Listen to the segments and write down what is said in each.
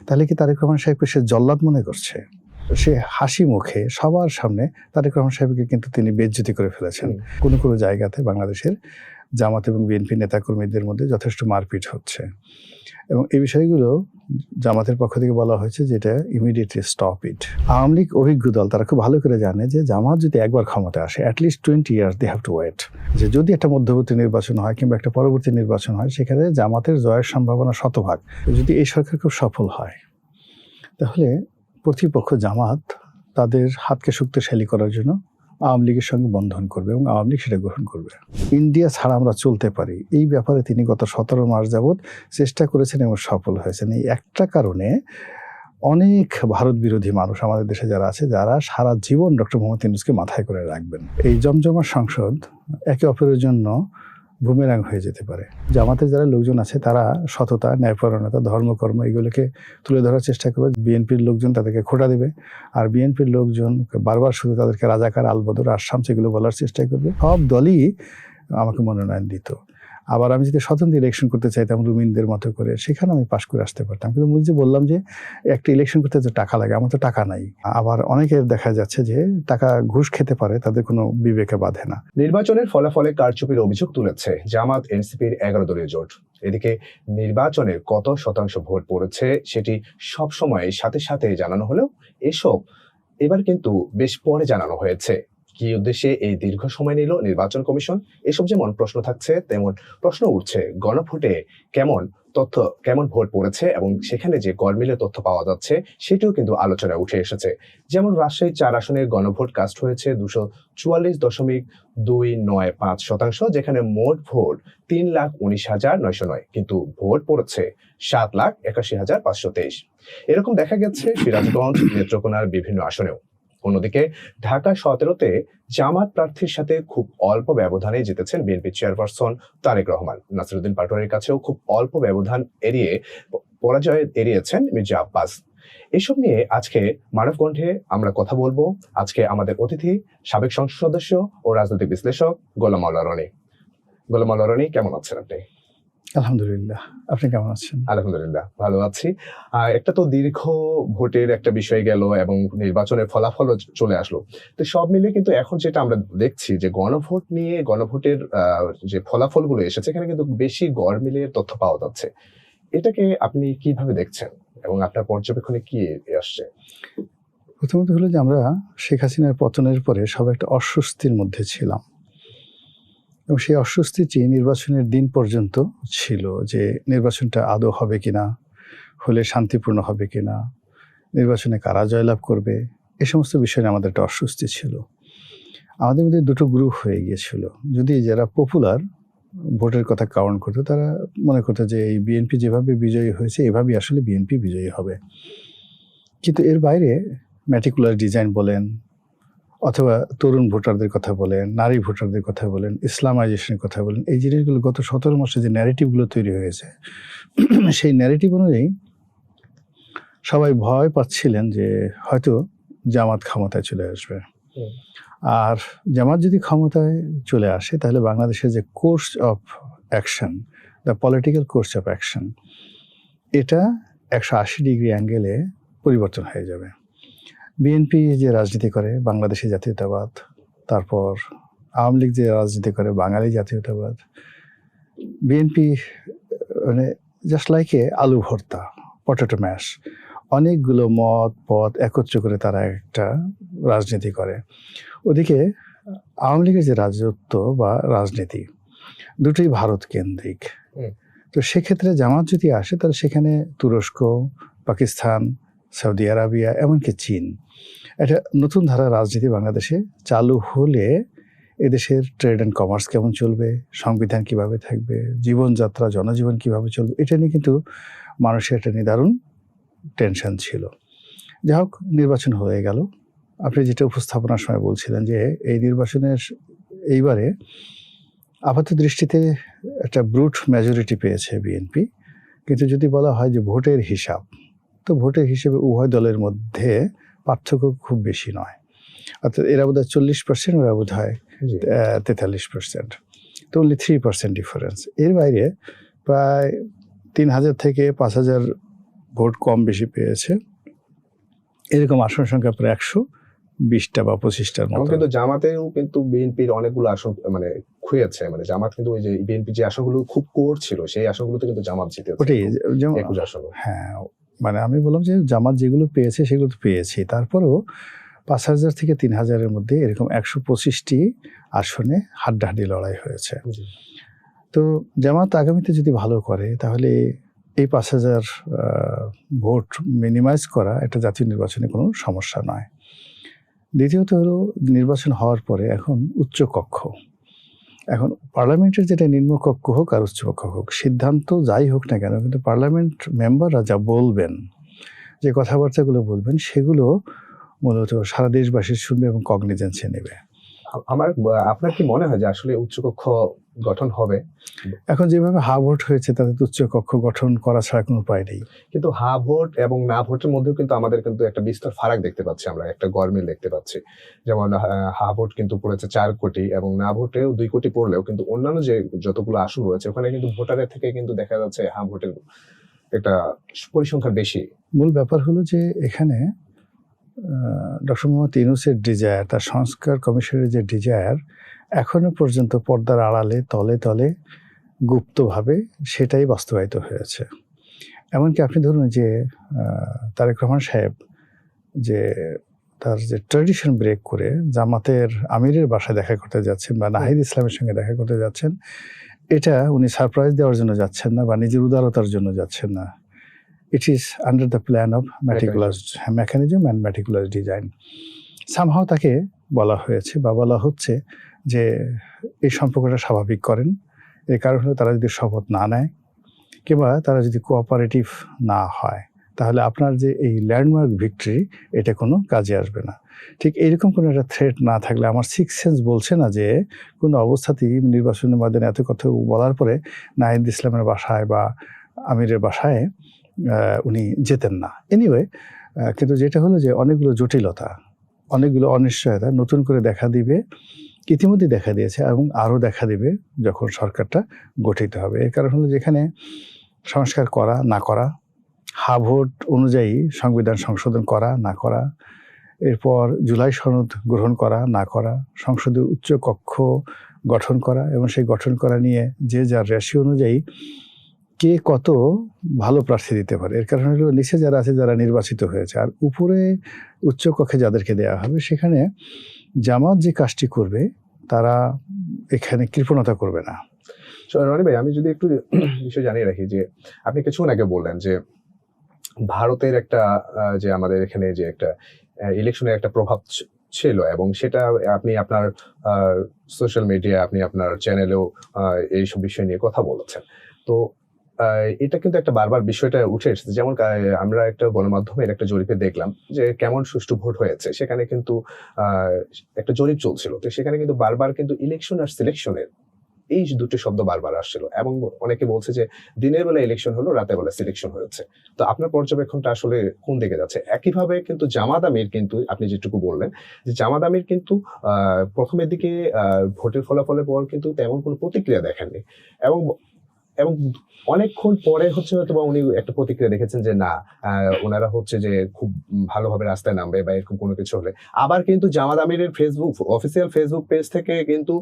তাহলে কি তারেক রহমান সাহেবকে সে জল্লাদ মনে করছে? সে হাসি মুখে সবার সামনে তারেক রহমান সাহেবকে কিন্তু তিনি বেইজ্জতি করে ফেলেছেন। কোনো কোনো জায়গাতে বাংলাদেশের জামাত এবং বিএনপি নেতাকর্মীদের মধ্যে যথেষ্ট মারপিট হচ্ছে, এবং এই বিষয়গুলো জামাতের পক্ষ থেকে বলা হয়েছে যেটা immediately stop it. Awami League অভিজ্ঞ দল, তারা খুব ভালো করে জানে যে জামাত যদি একবার ক্ষমতায় আসে at least 20 years they have to wait. যে যদি একটা মধ্যবর্তী নির্বাচন হয় কিংবা একটা পরবর্তী নির্বাচন হয়, সেখানে জামাতের জয়ের সম্ভাবনা শতভাগ। যদি এই সরকার খুব সফল হয়, তাহলে প্রতিপক্ষ জামাত তাদের হাতকে শক্তিশালী করার জন্য আওয়ামী লীগের সঙ্গে বন্ধন করবে এবং আওয়ামী লীগ সেটা গ্রহণ করবে। ইন্ডিয়া ছাড়া আমরা চলতে পারি, এই ব্যাপারে তিনি গত 17 মাস যাবৎ চেষ্টা করেছেন এবং সফল হয়েছেন। এই একটা কারণে অনেক ভারত বিরোধী মানুষ আমাদের দেশে যারা আছে, যারা সারা জীবন ডক্টর মোহাম্মদ ইউনূসকে মাথায় করে রাখবেন। এই জমজমা সংসদ একে অপরের জন্য বুমেরাং হয়ে যেতে পারে। জামাতের যারা লোকজন আছে তারা সততা, ন্যায়পরায়ণতা, ধর্মকর্ম এগুলোকে তুলে ধরার চেষ্টা করবে। বিএনপির লোকজন তাদেরকে খোঁটা দেবে, আর বিএনপির লোকজন বারবার শুধু তাদেরকে রাজাকার, আলবদর, আসাম সেগুলো বলার চেষ্টা করবে। সব দলই আমাকে মনোনয়ন দিত। আবার আমি যদি স্বতন্ত্র ইলেকশন করতে চাইতাম রুমিনদের মতো করে, সেখানে আমি পাশ করে আসতে পারতাম। কিন্তু মুই যে বললাম যে একটা ইলেকশন করতে তো টাকা লাগে, আমার তো টাকা নাই। আবার অনেকের দেখা যাচ্ছে যে টাকা ঘুষ খেতে পারে, তাদের কোনো বিবেকে বাধে না। নির্বাচনের ফলাফলে কারচুপির অভিযোগ তুলেছে জামাত এনসিপির 11 দলীয় জোট। এদিকে নির্বাচনের কত শতাংশ ভোট পড়েছে সেটি সবসময় সাথে সাথে জানানো হলেও এবার কিন্তু বেশ পরে জানানো হয়েছে। কি উদ্দেশ্যে এই দীর্ঘ সময় নিল নির্বাচন কমিশন? এসব যেমন প্রশ্ন থাকছে, তেমন প্রশ্ন উঠছে গণভোটে কেমন ভোট পড়েছে এবং সেখানে যে গড়মিলের তথ্য পাওয়া যাচ্ছে সেটিও কিন্তু আলোচনায় উঠে এসেছে। যেমন রাজশাহী 4 আসনের গণভোট কাস্ট হয়েছে 244.295%, যেখানে মোট ভোট 3,19,909, কিন্তু ভোট পড়েছে 7,81,523। এরকম দেখা গেছে সিরাজগঞ্জ, নেত্রকোনার বিভিন্ন আসনেও। অন্যদিকে ঢাকা 17-তে জামাত প্রার্থীর সাথে খুব অল্প ব্যবধানে জিতেছেন বিএনপি চেয়ারপারসন তারেক রহমান। নাসিরউদ্দিন পাটোয়ারির কাছেও খুব অল্প ব্যবধান পরাজয় এড়িয়েছেন মির্জা আব্বাস। এসব নিয়ে আজকে মানবকণ্ঠে আমরা কথা বলবো। আজকে আমাদের অতিথি সাবেক সংসদ সদস্য ও রাজনৈতিক বিশ্লেষক গোলাম মাওলা রনি। গোলাম মাওলা রনি, কেমন আছেন আপনি? আলহামদুলিল্লাহ, আপনি কেমন আছেন? আলহামদুলিল্লাহ, ভালো আছি। একটা তো দীর্ঘ ভোটের একটা বিষয় গেল এবং নির্বাচনের ফলাফলও চলে আসলো। তো সব মিলে কিন্তু এখন যেটা আমরা দেখছি যে গণভোটের যে ফলাফলগুলো এসেছে, এখানে কিন্তু বেশি গড়মিলের তথ্য পাওয়া যাচ্ছে। এটাকে আপনি কিভাবে দেখছেন এবং আপনার পর্যবেক্ষণে কি আসছে? প্রথমত হলো যে আমরা শেখ হাসিনার পতনের পরে সব একটা অস্বস্তির মধ্যে ছিলাম, এবং সেই অস্বস্তিটি নির্বাচনের দিন পর্যন্ত ছিল যে নির্বাচনটা আদৌ হবে কিনা, হলে শান্তিপূর্ণ হবে কিনা, নির্বাচনে কারা জয়লাভ করবে, এই সমস্ত বিষয়ে আমাদের একটা অস্বস্তি ছিল। আমাদের মধ্যে দুটো গ্রুপ হয়ে গিয়েছিল। যদি যারা পপুলার ভোটের কথা কাউন্ট করতো, তারা মনে করতো যে এই বিএনপি যেভাবে বিজয়ী হয়েছে এভাবেই আসলে বিএনপি বিজয়ী হবে। কিন্তু এর বাইরে ম্যাটিকুলার ডিজাইন বলেন, অথবা তরুণ ভোটারদের কথা বলেন, নারী ভোটারদের কথা বলেন, ইসলামাইজেশনের কথা বলেন, এই জিনিসগুলো গত 17 মাসে যে ন্যারেটিভগুলো তৈরি হয়েছে, সেই ন্যারেটিভ অনুযায়ী সবাই ভয় পাচ্ছিলেন যে হয়তো জামাত ক্ষমতায় চলে আসবে। আর জামাত যদি ক্ষমতায় চলে আসে, তাহলে বাংলাদেশের যে course of action, the political course of action, এটা 180 ডিগ্রি অ্যাঙ্গেলে পরিবর্তন হয়ে যাবে। বিএনপি যে রাজনীতি করে বাংলাদেশি জাতীয়তাবাদ, তারপর আওয়ামী লীগ যে রাজনীতি করে বাঙালি জাতীয়তাবাদ, বিএনপি মানে জাস্ট লাইক এ আলু ভর্তা, পটেটো ম্যাশ, অনেকগুলো মত পথ একত্র করে তারা একটা রাজনীতি করে। ওদিকে আওয়ামী লীগের যে রাজত্ব বা রাজনীতি, দুটোই ভারত কেন্দ্রিক। তো সেক্ষেত্রে জামাত যদি আসে, তাহলে সেখানে তুরস্ক, পাকিস্তান, সৌদি আরবিয়া, এমনকি চীন, একটা নতুন ধারা রাজনীতি বাংলাদেশে চালু হলে এদেশের ট্রেড অ্যান্ড কমার্স কেমন চলবে, সংবিধান কিভাবে থাকবে, জীবনযাত্রা, জনজীবন কিভাবে চলবে, এটা নিয়ে কিন্তু মানুষের একটা নিদারুণ টেনশন ছিল। যাই হোক, নির্বাচন হয়ে গেল। আপনি যেটা উপস্থাপনার সময় বলছিলেন যে এই নির্বাচনের এইবারে আপাত দৃষ্টিতে একটা ব্রুট মেজরিটি পেয়েছে বিএনপি, কিন্তু যদি বলা হয় যে ভোটের হিসাব, তো ভোটের হিসেবে উভয় দলের মধ্যে পার্থক্য খুব বেশি নয়। অর্থাৎ এরা বোধ হয় 40%, ওরা বোধ হয় 43%, তো অনলি 3% ডিফারেন্স। এর বাইরে প্রায় 3,000 থেকে 5,000 ভোট কম বেশি পেয়েছে, এরকম আসন সংখ্যা প্রায় 120টা বা 25টার এবং মতো। কিন্তু জামাতেও কিন্তু বিএনপির অনেকগুলো আসন মানে খুঁয়েছে, মানে জামাত কিন্তু ওই যে বিএনপি যে আসনগুলো খুব কোর ছিল সেই আসনগুলোতে কিন্তু জামাত জিতেছে ওটাই যেমন 21 আসন। হ্যাঁ, মানে আমি বললাম যে জামাত যেগুলো পেয়েছে সেগুলো তো পেয়েছি, তারপরেও 5,000 থেকে 3,000-এর মধ্যে এরকম 125টি আসনে হাড্ডাহাড্ডি লড়াই হয়েছে। তো জামাত আগামীতে যদি ভালো করে তাহলে এই 5,000 ভোট মিনিমাইজ করা একটা জাতীয় নির্বাচনে কোনো সমস্যা নয়। দ্বিতীয়ত হলো নির্বাচন হওয়ার পরে এখন উচ্চকক্ষ, এখন পার্লামেন্টের যেটা নিম্নকক্ষ হোক আর উচ্চকক্ষ হোক, সিদ্ধান্ত যাই হোক না কেন, কিন্তু পার্লামেন্ট মেম্বাররা যা বলবেন, যে কথাবার্তাগুলো বলবেন, সেগুলো মূলত সারা দেশবাসীর শুনবে এবং কগনিজেন্সে নেবে। আপনার কি মনে হয় যে আসলে উচ্চকক্ষ গঠন হবে? এখন যেভাবে হা ভোট হয়েছে তাতে তো উচ্চকক্ষ গঠন করা ছাড়া কোনো উপায় নেই। কিন্তু হা ভোট এবং না ভোটের মধ্যেও কিন্তু আমাদের কিন্তু একটা বিস্তর ফারাক দেখতে পাচ্ছি, আমরা একটা গরমিল দেখতে পাচ্ছি। যেমন হা ভোট কিন্তু পড়েছে 4 কোটি এবং না ভোটেও 2 কোটি পড়লেও কিন্তু অন্যান্য যে যতগুলো আসন রয়েছে ওখানে কিন্তু ভোটারের থেকে কিন্তু দেখা যাচ্ছে হা ভোটের একটা পরিসংখ্যান বেশি। মূল ব্যাপার হলো যে এখানে ডক্টর মোহাম্মদ ইউনূসের ডিজায়ার, তার সংস্কার কমিশনের যে ডিজায়ার, এখনো পর্যন্ত পর্দার আড়ালে তলে তলে গুপ্তভাবে সেটাই বাস্তবায়িত হয়েছে। এমনকি আপনি ধরুন যে তারেক রহমান সাহেব যে তার যে ট্র্যাডিশন ব্রেক করে জামাতের আমিরের বাসায় দেখা করতে যাচ্ছেন বা নাহিদ ইসলামের সঙ্গে দেখা করতে যাচ্ছেন, এটা উনি সারপ্রাইজ দেওয়ার জন্য যাচ্ছেন না বা নিজের উদারতার জন্য যাচ্ছেন না। It is under the plan of meticulous mechanism and meticulous design. Somehow তাকে বলা হয়েছে বা বলা হচ্ছে যে এই সম্পর্কটা স্বাভাবিক করেন। এর কারণ হলো তারা যদি শপথ না নেয় কিংবা তারা যদি কোঅপারেটিভ না হয়, তাহলে আপনার যে এই ল্যান্ডমার্ক ভিক্টরি এটা কোনো কাজে আসবে না। ঠিক এইরকম কোনো একটা থ্রেট না থাকলে আমার সিক্স সেন্স বলছে না যে কোনো অবস্থাতেই নির্বাচনের ময়দানে এত কথা বলার পরে নাহিদ ইসলামের বাসায় বা আমিরের বাসায় উনি যেতেন না। এনিওয়ে, কিন্তু যেটা হলো যে অনেকগুলো জটিলতা, অনেকগুলো অনিশ্চয়তা নতুন করে দেখা দিবে, ইতিমধ্যে দেখা দিয়েছে এবং আরও দেখা দিবে যখন সরকারটা গঠিত হবে। এর কারণ হলো যেখানে সংস্কার করা না করা, হা ভোট অনুযায়ী সংবিধান সংশোধন করা না করা, এরপর জুলাই সনদ গ্রহণ করা না করা, সংসদের উচ্চ কক্ষ গঠন করা এবং সেই গঠন করা নিয়ে যে যার রেশিও অনুযায়ী কে কত ভালো প্রার্থী দিতে পারে। এর কারণ হলো নিচে যারা আছে, যারা নির্বাচিত হয়েছে, আর উপরে উচ্চকক্ষে যাদেরকে দেওয়া হবে, সেখানে জামাত যে কাজটি করবে তারা এখানে কৃপণতা করবে না। রনি ভাই, আমি যদি একটু বিষয় জানিয়ে রাখি যে আপনি কিছুক্ষণ আগে বললেন যে ভারতের একটা যে আমাদের এখানে যে একটা ইলেকশনের একটা প্রভাব ছিল এবং সেটা আপনি আপনার সোশ্যাল মিডিয়া, আপনি আপনার চ্যানেলেও এইসব বিষয় নিয়ে কথা বলেছেন। তো এটা কিন্তু একটা বারবার বিষয়টা উঠে এসেছে। যেমন আমরা একটা গণমাধ্যমের একটা জরিপে দেখলাম যে কেমন সুষ্ঠু ভোট হয়েছে, সেখানে কিন্তু একটা জরিপ চলছিল। তো সেখানে কিন্তু বারবার কিন্তু ইলেকশন আর সিলেকশনের এই দুটো শব্দ বারবার আসছিল এবং অনেকে বলছে যে দিনের বেলা ইলেকশন হলো, রাতের বেলা সিলেকশন হয়েছে। তো আপনার পর্যবেক্ষণটা আসলে কোন দিকে যাচ্ছে? একইভাবে কিন্তু জামাত আমির কিন্তু আপনি যেটুকু বললেন যে জামাত আমির কিন্তু প্রথমের দিকে ভোটের ফলাফলের পর কিন্তু তেমন কোনো প্রতিক্রিয়া দেখেননি এবং অনেকক্ষণ পরে হচ্ছে হয়তো বা উনি একটা প্রতিক্রিয়া দেখেছেন যে না, ওনারা হচ্ছে যে খুব ভালোভাবে রাস্তায় নামবে বা এরকম কোনো কিছু হলে। আবার কিন্তু জামাত আমিরের অফিসিয়াল ফেসবুক পেজ থেকে কিন্তু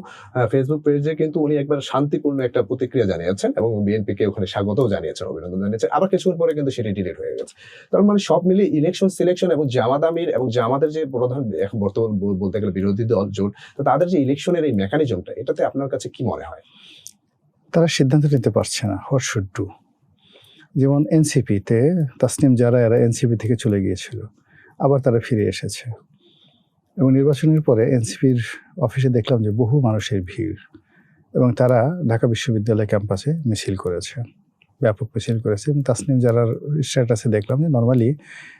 ফেসবুক পেজে কিন্তু উনি একবার শান্তিপূর্ণ একটা প্রতিক্রিয়া জানিয়েছেন এবং বিএনপিকে ওখানে স্বাগতও জানিয়েছেন, অভিনন্দন জানিয়েছেন। আবার কিছুক্ষণ পরে কিন্তু সেটি ডিলিট হয়ে গেছে। তার মানে সব মিলিয়ে ইলেকশন সিলেকশন এবং জামাত আমির এবং জামাতের যে প্রধান এখন বর্তমান বলতে গেলে বিরোধী দল জোট, তো তাদের যে ইলেকশনের এই মেকানিজমটা, এটাতে আপনার কাছে কি মনে হয়? তারা সিদ্ধান্ত নিতে পারছে না হোয়াট শুড ডু। যেমন এনসিপিতে তাসনিম জারা এরা এনসিপি থেকে চলে গিয়েছিল, আবার তারা ফিরে এসেছে এবং নির্বাচনের পরে এনসিপির অফিসে দেখলাম যে বহু মানুষের ভিড় এবং তারা ঢাকা বিশ্ববিদ্যালয় ক্যাম্পাসে মিছিল করেছে, ব্যাপক মিছিল করেছে। এবং তাসনিম জারার স্ট্যাটাসে দেখলাম যে নর্মালি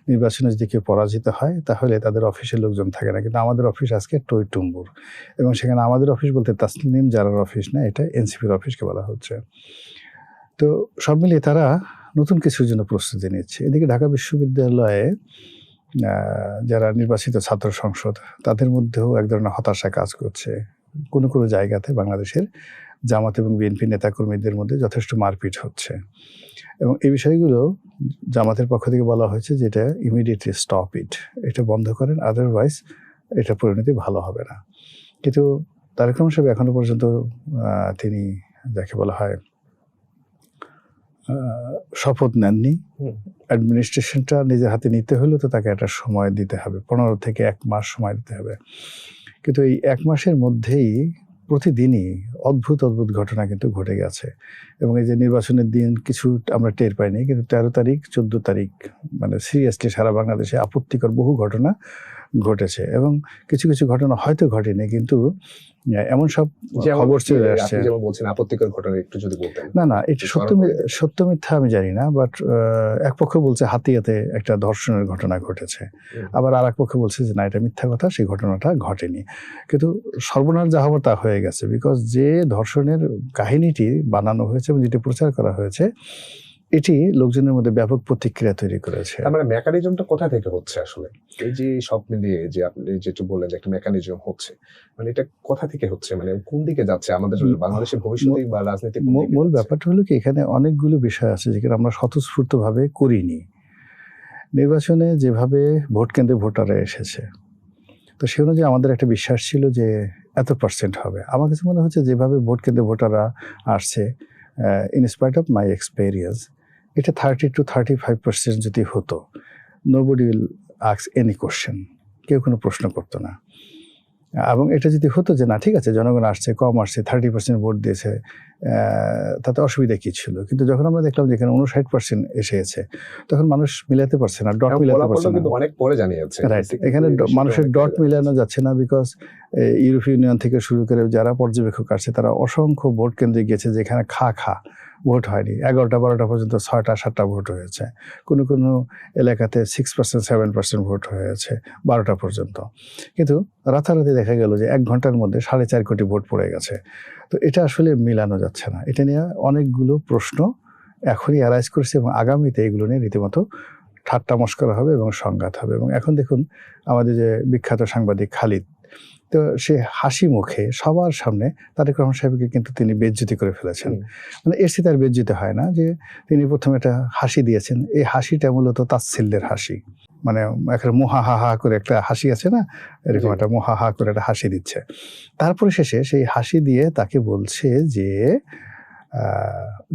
নির্বাচনে যদি কেউ পরাজিত হয় তাহলে তাদের অফিসের লোকজন থাকে না, কিন্তু আমাদের অফিস আজকে টই টুম্বুর। এবং সেখানে আমাদের অফিস বলতে তাসনিম জারার অফিস না, এটা এনসিপির অফিসকে বলা হচ্ছে। তো সব মিলিয়ে তারা নতুন কিছুর জন্য প্রস্তুতি নিচ্ছে। এদিকে ঢাকা বিশ্ববিদ্যালয়ে যারা নির্বাচিত ছাত্র সংসদ, তাদের মধ্যেও এক ধরনের হতাশা কাজ করছে। কোনো কোনো জায়গাতে বাংলাদেশের জামাত এবং বিএনপি নেতাকর্মীদের মধ্যে যথেষ্ট মারপিট হচ্ছে এবং এই বিষয়গুলো জামাতের পক্ষ থেকে বলা হয়েছে যে এটা ইমিডিয়েটলি স্টপ ইট, এটা বন্ধ করেন, আদারওয়াইজ এটা পরিণতি ভালো হবে না। কিন্তু তারেক রহমান সাহেব এখনো পর্যন্ত তিনি যাকে বলা হয় শপথ নেননি। অ্যাডমিনিস্ট্রেশনটা নিজের হাতে নিতে হলেও তো তাকে একটা সময় দিতে হবে, 15 থেকে 1 মাস সময় দিতে হবে। কিন্তু এই 1 মাসের মধ্যেই প্রতিদিনই অদ্ভুত অদ্ভুত ঘটনা কিন্তু ঘটে গেছে। এবং এই যে নির্বাচনের দিন কিছু আমরা টের পাইনি, কিন্তু 13 তারিখ 14 তারিখ মানে সিরিয়াসলি সারা বাংলাদেশে আপত্তিকর বহু ঘটনা ঘটেছে। এবং কিছু কিছু ঘটনা হয়তো ঘটেনি, কিন্তু এমন সব খবর চলে আসছে। যেমন বলছেন আপত্তিকর ঘটনা, একটু যদি বলতেন। না এটা সত্য মিথ্যা আমি জানি না, বাট এক পক্ষ বলছে হাতিয়াতে একটা ধর্ষণের ঘটনা ঘটেছে, আবার আর এক পক্ষ বলছে যে না এটা মিথ্যা কথা, সেই ঘটনাটা ঘটেনি। কিন্তু সর্বনাশ যা হবার তা হয়ে গেছে, বিকজ যে ধর্ষণের কাহিনীটি বানানো হয়েছে এবং যেটি প্রচার করা হয়েছে এটি লোকজনের মধ্যে ব্যাপক প্রতিক্রিয়া তৈরি করেছে। মানে মেকানিজমটা কোথা থেকে হচ্ছে আসলে? এই যে সব মিলিয়ে যে আপনি যেটা বললেন যে একটা মেকানিজম হচ্ছে, মানে এটা কোথা থেকে হচ্ছে, মানে কোন দিকে যাচ্ছে আমাদের বাংলাদেশের ভবিষ্যতে বা রাজনীতি? মূল ব্যাপারটা হলো কি, এখানে অনেকগুলো বিষয় আছে যেখানে আমরা স্বতঃস্ফূর্তভাবে করিনি। নির্বাচনে যেভাবে ভোট কেন্দ্রে ভোটাররা এসেছে, তো সে অনুযায়ী আমাদের একটা বিশ্বাস ছিল যে এত % হবে। আমার কাছে মনে হচ্ছে যেভাবে ভোট কেন্দ্রে ভোটাররা আসছে, in spite of my experience, এটা 30 to 35% যদি হতো, nobody will ask any question, কেউ কোনো প্রশ্ন করতো না। এবং এটা যদি হতো যে না ঠিক আছে জনগণ আসছে, কম আসছে, 30% ভোট দিয়েছে, তাতে অসুবিধা কী ছিল। কিন্তু যখন আমরা দেখলাম যে এখানে 59% এসেছে, তখন মানুষ মিলাতে পারছে না, ডট মিলাতে পারছে না। অনেক পরে জানিয়েছে, রাইট, এখানে মানুষের ডট মিলানো যাচ্ছে না, বিকজ ইউরোপীয় ইউনিয়ন থেকে শুরু করে যারা পর্যবেক্ষক আসছে তারা অসংখ্য ভোট কেন্দ্রে গিয়েছে যেখানে খা ভোট হয়নি, 11টা 12টা পর্যন্ত 6টা 7টা ভোট হয়েছে, কোনো কোনো এলাকাতে 6% 7% ভোট হয়েছে 12টা পর্যন্ত। কিন্তু রাতারাতি দেখা গেল যে 1 ঘন্টার মধ্যে 4.5 কোটি ভোট পড়ে গেছে। তো এটা আসলে মিলানো যাচ্ছে না। এটা নিয়ে অনেকগুলো প্রশ্ন এখনই অ্যারাইজ করছে এবং আগামীতে এগুলো নিয়ে রীতিমতো ঠাট্টা মশকরা হবে এবং সংঘাত হবে। এবং এখন দেখুন আমাদের যে বিখ্যাত সাংবাদিক খালিদ, তো সে হাসি মুখে সবার সামনে তারেক রহমান সাহেবকে কিন্তু তিনি বেইজ্জতি করে ফেলেছেন। মানে এর সাথে আর বেইজ্জতি হয় না যে তিনি প্রথমে একটা হাসি দিয়েছেন, এই হাসিটা মূলত তাচ্ছিল্যের হাসি, মানে একটা মুহা হা হা করে একটা হাসি আছে না, এরকম একটা মুহা হা করে একটা হাসি দিচ্ছে। তারপরে শেষে সেই হাসি দিয়ে তাকে বলছে যে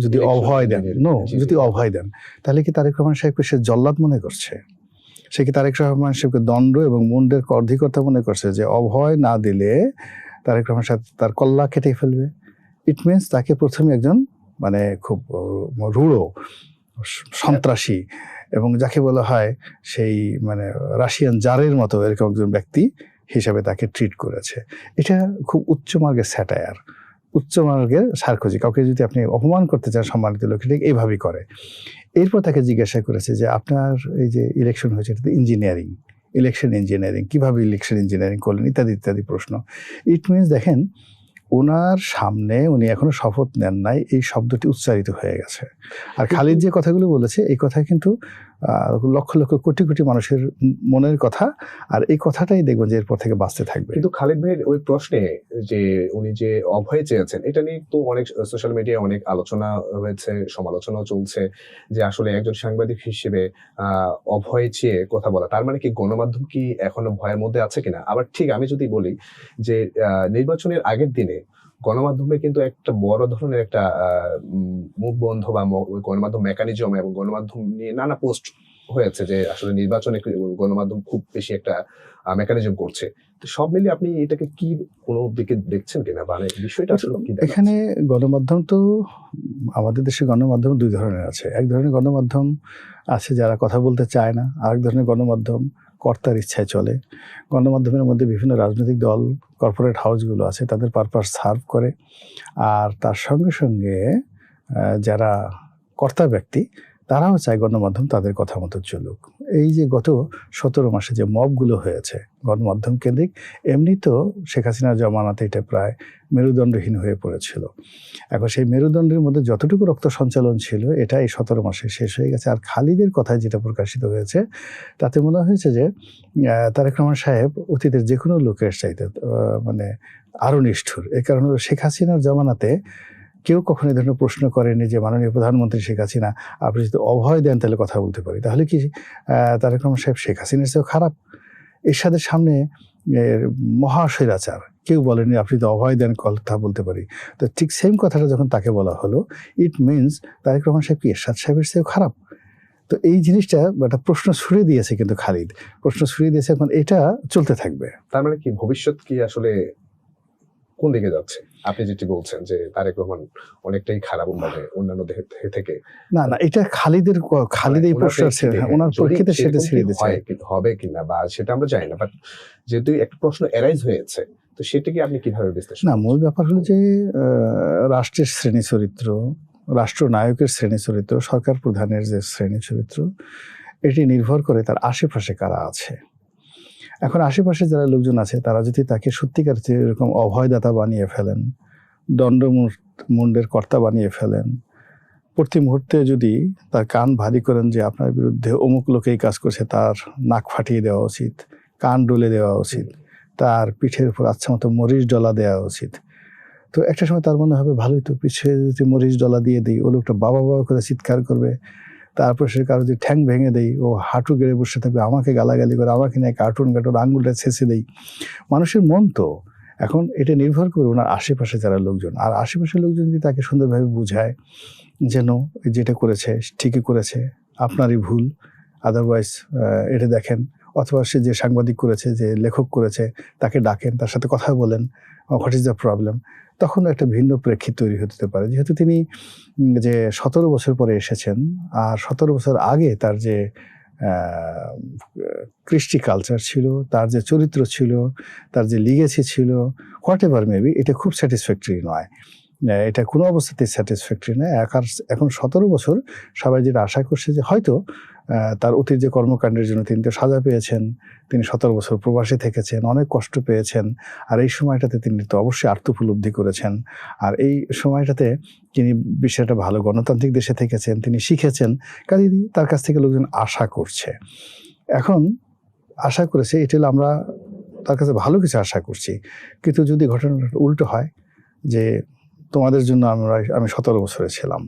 যদি অভয় দেন, যদি অভয় দেন, তাহলে কি তারেক রহমান সাহেবকে সে জল্লাদ মনে করছে? সে কি তারেক রহমান সাহেবকে দণ্ড এবং মুন্ডের অধিকর্তা মনে করছে যে অভয় না দিলে তারেক রহমান সাহেব তার কল্লা কেটে ফেলবে? ইট মিনস তাকে প্রথমে একজন মানে খুব রূঢ় সন্ত্রাসী এবং যাকে বলা হয় সেই মানে রাশিয়ান জারের মতো এরকম একজন ব্যক্তি হিসাবে তাকে ট্রিট করেছে। এটা খুব উচ্চমার্গের স্যাটায়ার, উচ্চমার্গের সার্কোজি। কাউকে যদি আপনি অপমান করতে চান সম্মানিত লোক, ঠিক এইভাবেই করে। এরপর তাকে জিজ্ঞাসা করেছে যে আপনার এই যে ইলেকশন হয়েছে এটা তো ইঞ্জিনিয়ারিং, ইলেকশন ইঞ্জিনিয়ারিং, কীভাবে ইলেকশন ইঞ্জিনিয়ারিং করলেন ইত্যাদি ইত্যাদি প্রশ্ন। ইট মিনস দেখেন ওনার সামনে উনি এখনো শপথ নেন নাই, এই শব্দটি উচ্চারিত হয়ে গেছে। আর খালিদ যে কথাগুলো বলেছে এই কথা কিন্তু লক্ষ লক্ষ কোটি কোটি মানুষের মনের কথা, আর এই কথাটাই দেখবেন যে এরপর থেকে বাঁচতে থাকবে। কিন্তু খালিদ ভাইয়ের ওই প্রশ্নে যে উনি যে অভয় চেয়েছেন, এটা নিয়ে তো অনেক সোশ্যাল মিডিয়ায় অনেক আলোচনা হয়েছে, সমালোচনাও চলছে যে আসলে একজন সাংবাদিক হিসেবে অভয় চেয়ে কথা বলা, তার মানে কি গণমাধ্যম কি এখনো ভয়ের মধ্যে আছে কিনা? আবার ঠিক আমি যদি বলি যে নির্বাচনের আগের দিনে গণমাধ্যমে কিন্তু একটা বড় ধরনের একটা মুখ বন্ধ বা গণমাধ্যম মেকানিজম এবং গণমাধ্যম নিয়ে নানা পোস্ট হয়েছে যে আসলে নির্বাচনে গণমাধ্যম খুব বেশি একটা মেকানিজম করছে। তো সব মিলিয়ে আপনি এটাকে কি কোনো দিকে দেখছেন কিনা, মানে বিষয়টা আসলে কি? এখানে গণমাধ্যম তো আমাদের দেশে গণমাধ্যম 2 ধরনের আছে। এক ধরনের গণমাধ্যম আছে যারা কথা বলতে চায় না, আরেক ধরনের গণমাধ্যম কর্তার ইচ্ছায় চলে। গণমাধ্যমের মধ্যে বিভিন্ন রাজনৈতিক দল, কর্পোরেট হাউসগুলো আছে, তাদের পারপাস সার্ভ করে। আর তার সঙ্গে সঙ্গে যারা কর্তা ব্যক্তি তারাও চায় গণমাধ্যম তাদের কথা মতো চলুক। এই যে গত 17 মাসে যে মবগুলো হয়েছে গণমাধ্যম কেন্দ্রিক, এমনি তো শেখ হাসিনার জমানাতে এটা প্রায় মেরুদণ্ডহীন হয়ে পড়েছিল। এখন সেই মেরুদণ্ডের মধ্যে যতটুকু রক্ত সঞ্চালন ছিল এটা এই 17 মাসে শেষ হয়ে গেছে। আর খালিদের কথায় যেটা প্রকাশিত হয়েছে তাতে মনে হয়েছে যে তারেক রহমান সাহেব অতীতের যে কোনো লোকের চাইতে মানে আরও নিষ্ঠুর। এই কারণে শেখ হাসিনার জমানাতে কেউ কখনো এই ধরনের প্রশ্ন করেনি যে মাননীয় প্রধানমন্ত্রী শেখ হাসিনা আপনি যদি অভয় দেন তাহলে কথা বলতে পারি। তাহলে কি তারেক রহমান সাহেব শেখ হাসিনার চেয়েও খারাপ? এরশাদের সামনে মহাস্বৈরাচার, কেউ বলেনি আপনি যদি অভয় দেন কথা বলতে পারি। তো ঠিক সেম কথাটা যখন তাকে বলা হলো, ইট মিনস তারেক রহমান সাহেব কি এরশাদ সাহেবের চেয়েও খারাপ? তো এই জিনিসটা একটা প্রশ্ন ছুড়ে দিয়েছে কিন্তু খালিদ, প্রশ্ন ছুড়ে দিয়েছে, এখন এটা চলতে থাকবে। তার মানে কি ভবিষ্যৎ কি আসলে কোন দিকে যাচ্ছে? আপনি যেটি বলছেন যে তারেক রহমান অনেকটাই খারাপ মানে অন্যান্য থেকে। না এটা খালিদ এই প্রশ্ন ওনার পরীক্ষিতে সেটা ছেড়ে দিচ্ছে হবে কিনা বা সেটা আমরা জানি না, বাট যেহেতু একটা প্রশ্ন এরাইজ হয়েছে, তো সেটাকে আপনি কিভাবে বিশ্লেষণ? না, মূল ব্যাপার হলো যে রাষ্ট্রের শ্রেণী চরিত্র, রাষ্ট্রনায়কের শ্রেণী চরিত্র, সরকার প্রধানের যে শ্রেণী চরিত্র, এটি নির্ভর করে তার আশেপাশে কারা আছে। এখন আশেপাশে যারা লোকজন আছে তারা যদি তাকে সত্যিকার এরকম অভয়দাতা বানিয়ে ফেলেন, দণ্ডমুণ্ডের কর্তা বানিয়ে ফেলেন, প্রতি মুহূর্তে যদি তার কান ভারী করেন যে আপনার বিরুদ্ধে অমুক লোকেই কাজ করছে, তার নাক ফাটিয়ে দেওয়া উচিত, কান ডলে দেওয়া উচিত, তার পিঠের উপর আচ্ছা মতো মরিচ ডলা দেওয়া উচিত, তো একটা সময় তার মনে হবে ভালোই তো, পিছিয়ে যদি মরিচ ডলা দিয়ে দিই, ও লোকটা বাবা বাবা করে চিৎকার করবে। তারপর সে কারো যদি ঠ্যাং ভেঙে দেই, ও হাঁটু গেড়ে বসে থাকবে, আমাকে গালাগালি করে, আমাকে নিয়ে কার্টুন আঙুলটা ছেঁচে দেই। মানুষের মন তো, এখন এটা নির্ভর করে ওনার আশেপাশে যারা লোকজন, আর আশেপাশের লোকজন যদি তাকে সুন্দরভাবে বুঝায় যেন যেটা করেছে ঠিকই করেছে, আপনারই ভুল, আদারওয়াইজ এটা দেখেন, অথবা সে যে সাংবাদিক করেছে, যে লেখক করেছে, তাকে ডাকেন, তার সাথে কথা বলেন, হোয়াট ইজ দ্য প্রবলেম, তখন একটা ভিন্ন প্রেক্ষিত তৈরি হতে পারে। যেহেতু তিনি যে 17 বছর পরে এসেছেন, আর 17 বছর আগে তার যে কৃষ্টি কালচার ছিল, তার যে চরিত্র ছিল, তার যে লিগেসি ছিল, হোয়াট এভার মেবি, এটা খুব স্যাটিসফ্যাক্টরি নয়, এটা কোনো অবস্থাতেই স্যাটিসফ্যাক্টরি নয়। এখন 17 বছর সবাই যেটা আশা করছে যে হয়তো তার অতীত যে কর্মকাণ্ডের জন্য তিনি তো সাজা পেয়েছেন, তিনি 17 বছর প্রবাসে থেকেছেন, অনেক কষ্ট পেয়েছেন, আর এই সময়টাতে তিনি তো অবশ্যই আত্মোপলব্ধি করেছেন, আর এই সময়টাতে তিনি বিশ্বের একটা ভালো গণতান্ত্রিক দেশে থেকেছেন, তিনি শিখেছেন, কাজেই তার কাছ থেকে লোকজন আশা করছে। এখন আশা করেছে, এটা হলো আমরা তার কাছে ভালো কিছু আশা করছি, কিন্তু যদি ঘটনাটা উল্টো হয় যে তোমাদের জন্য আমি 17 বছরে ছিলাম,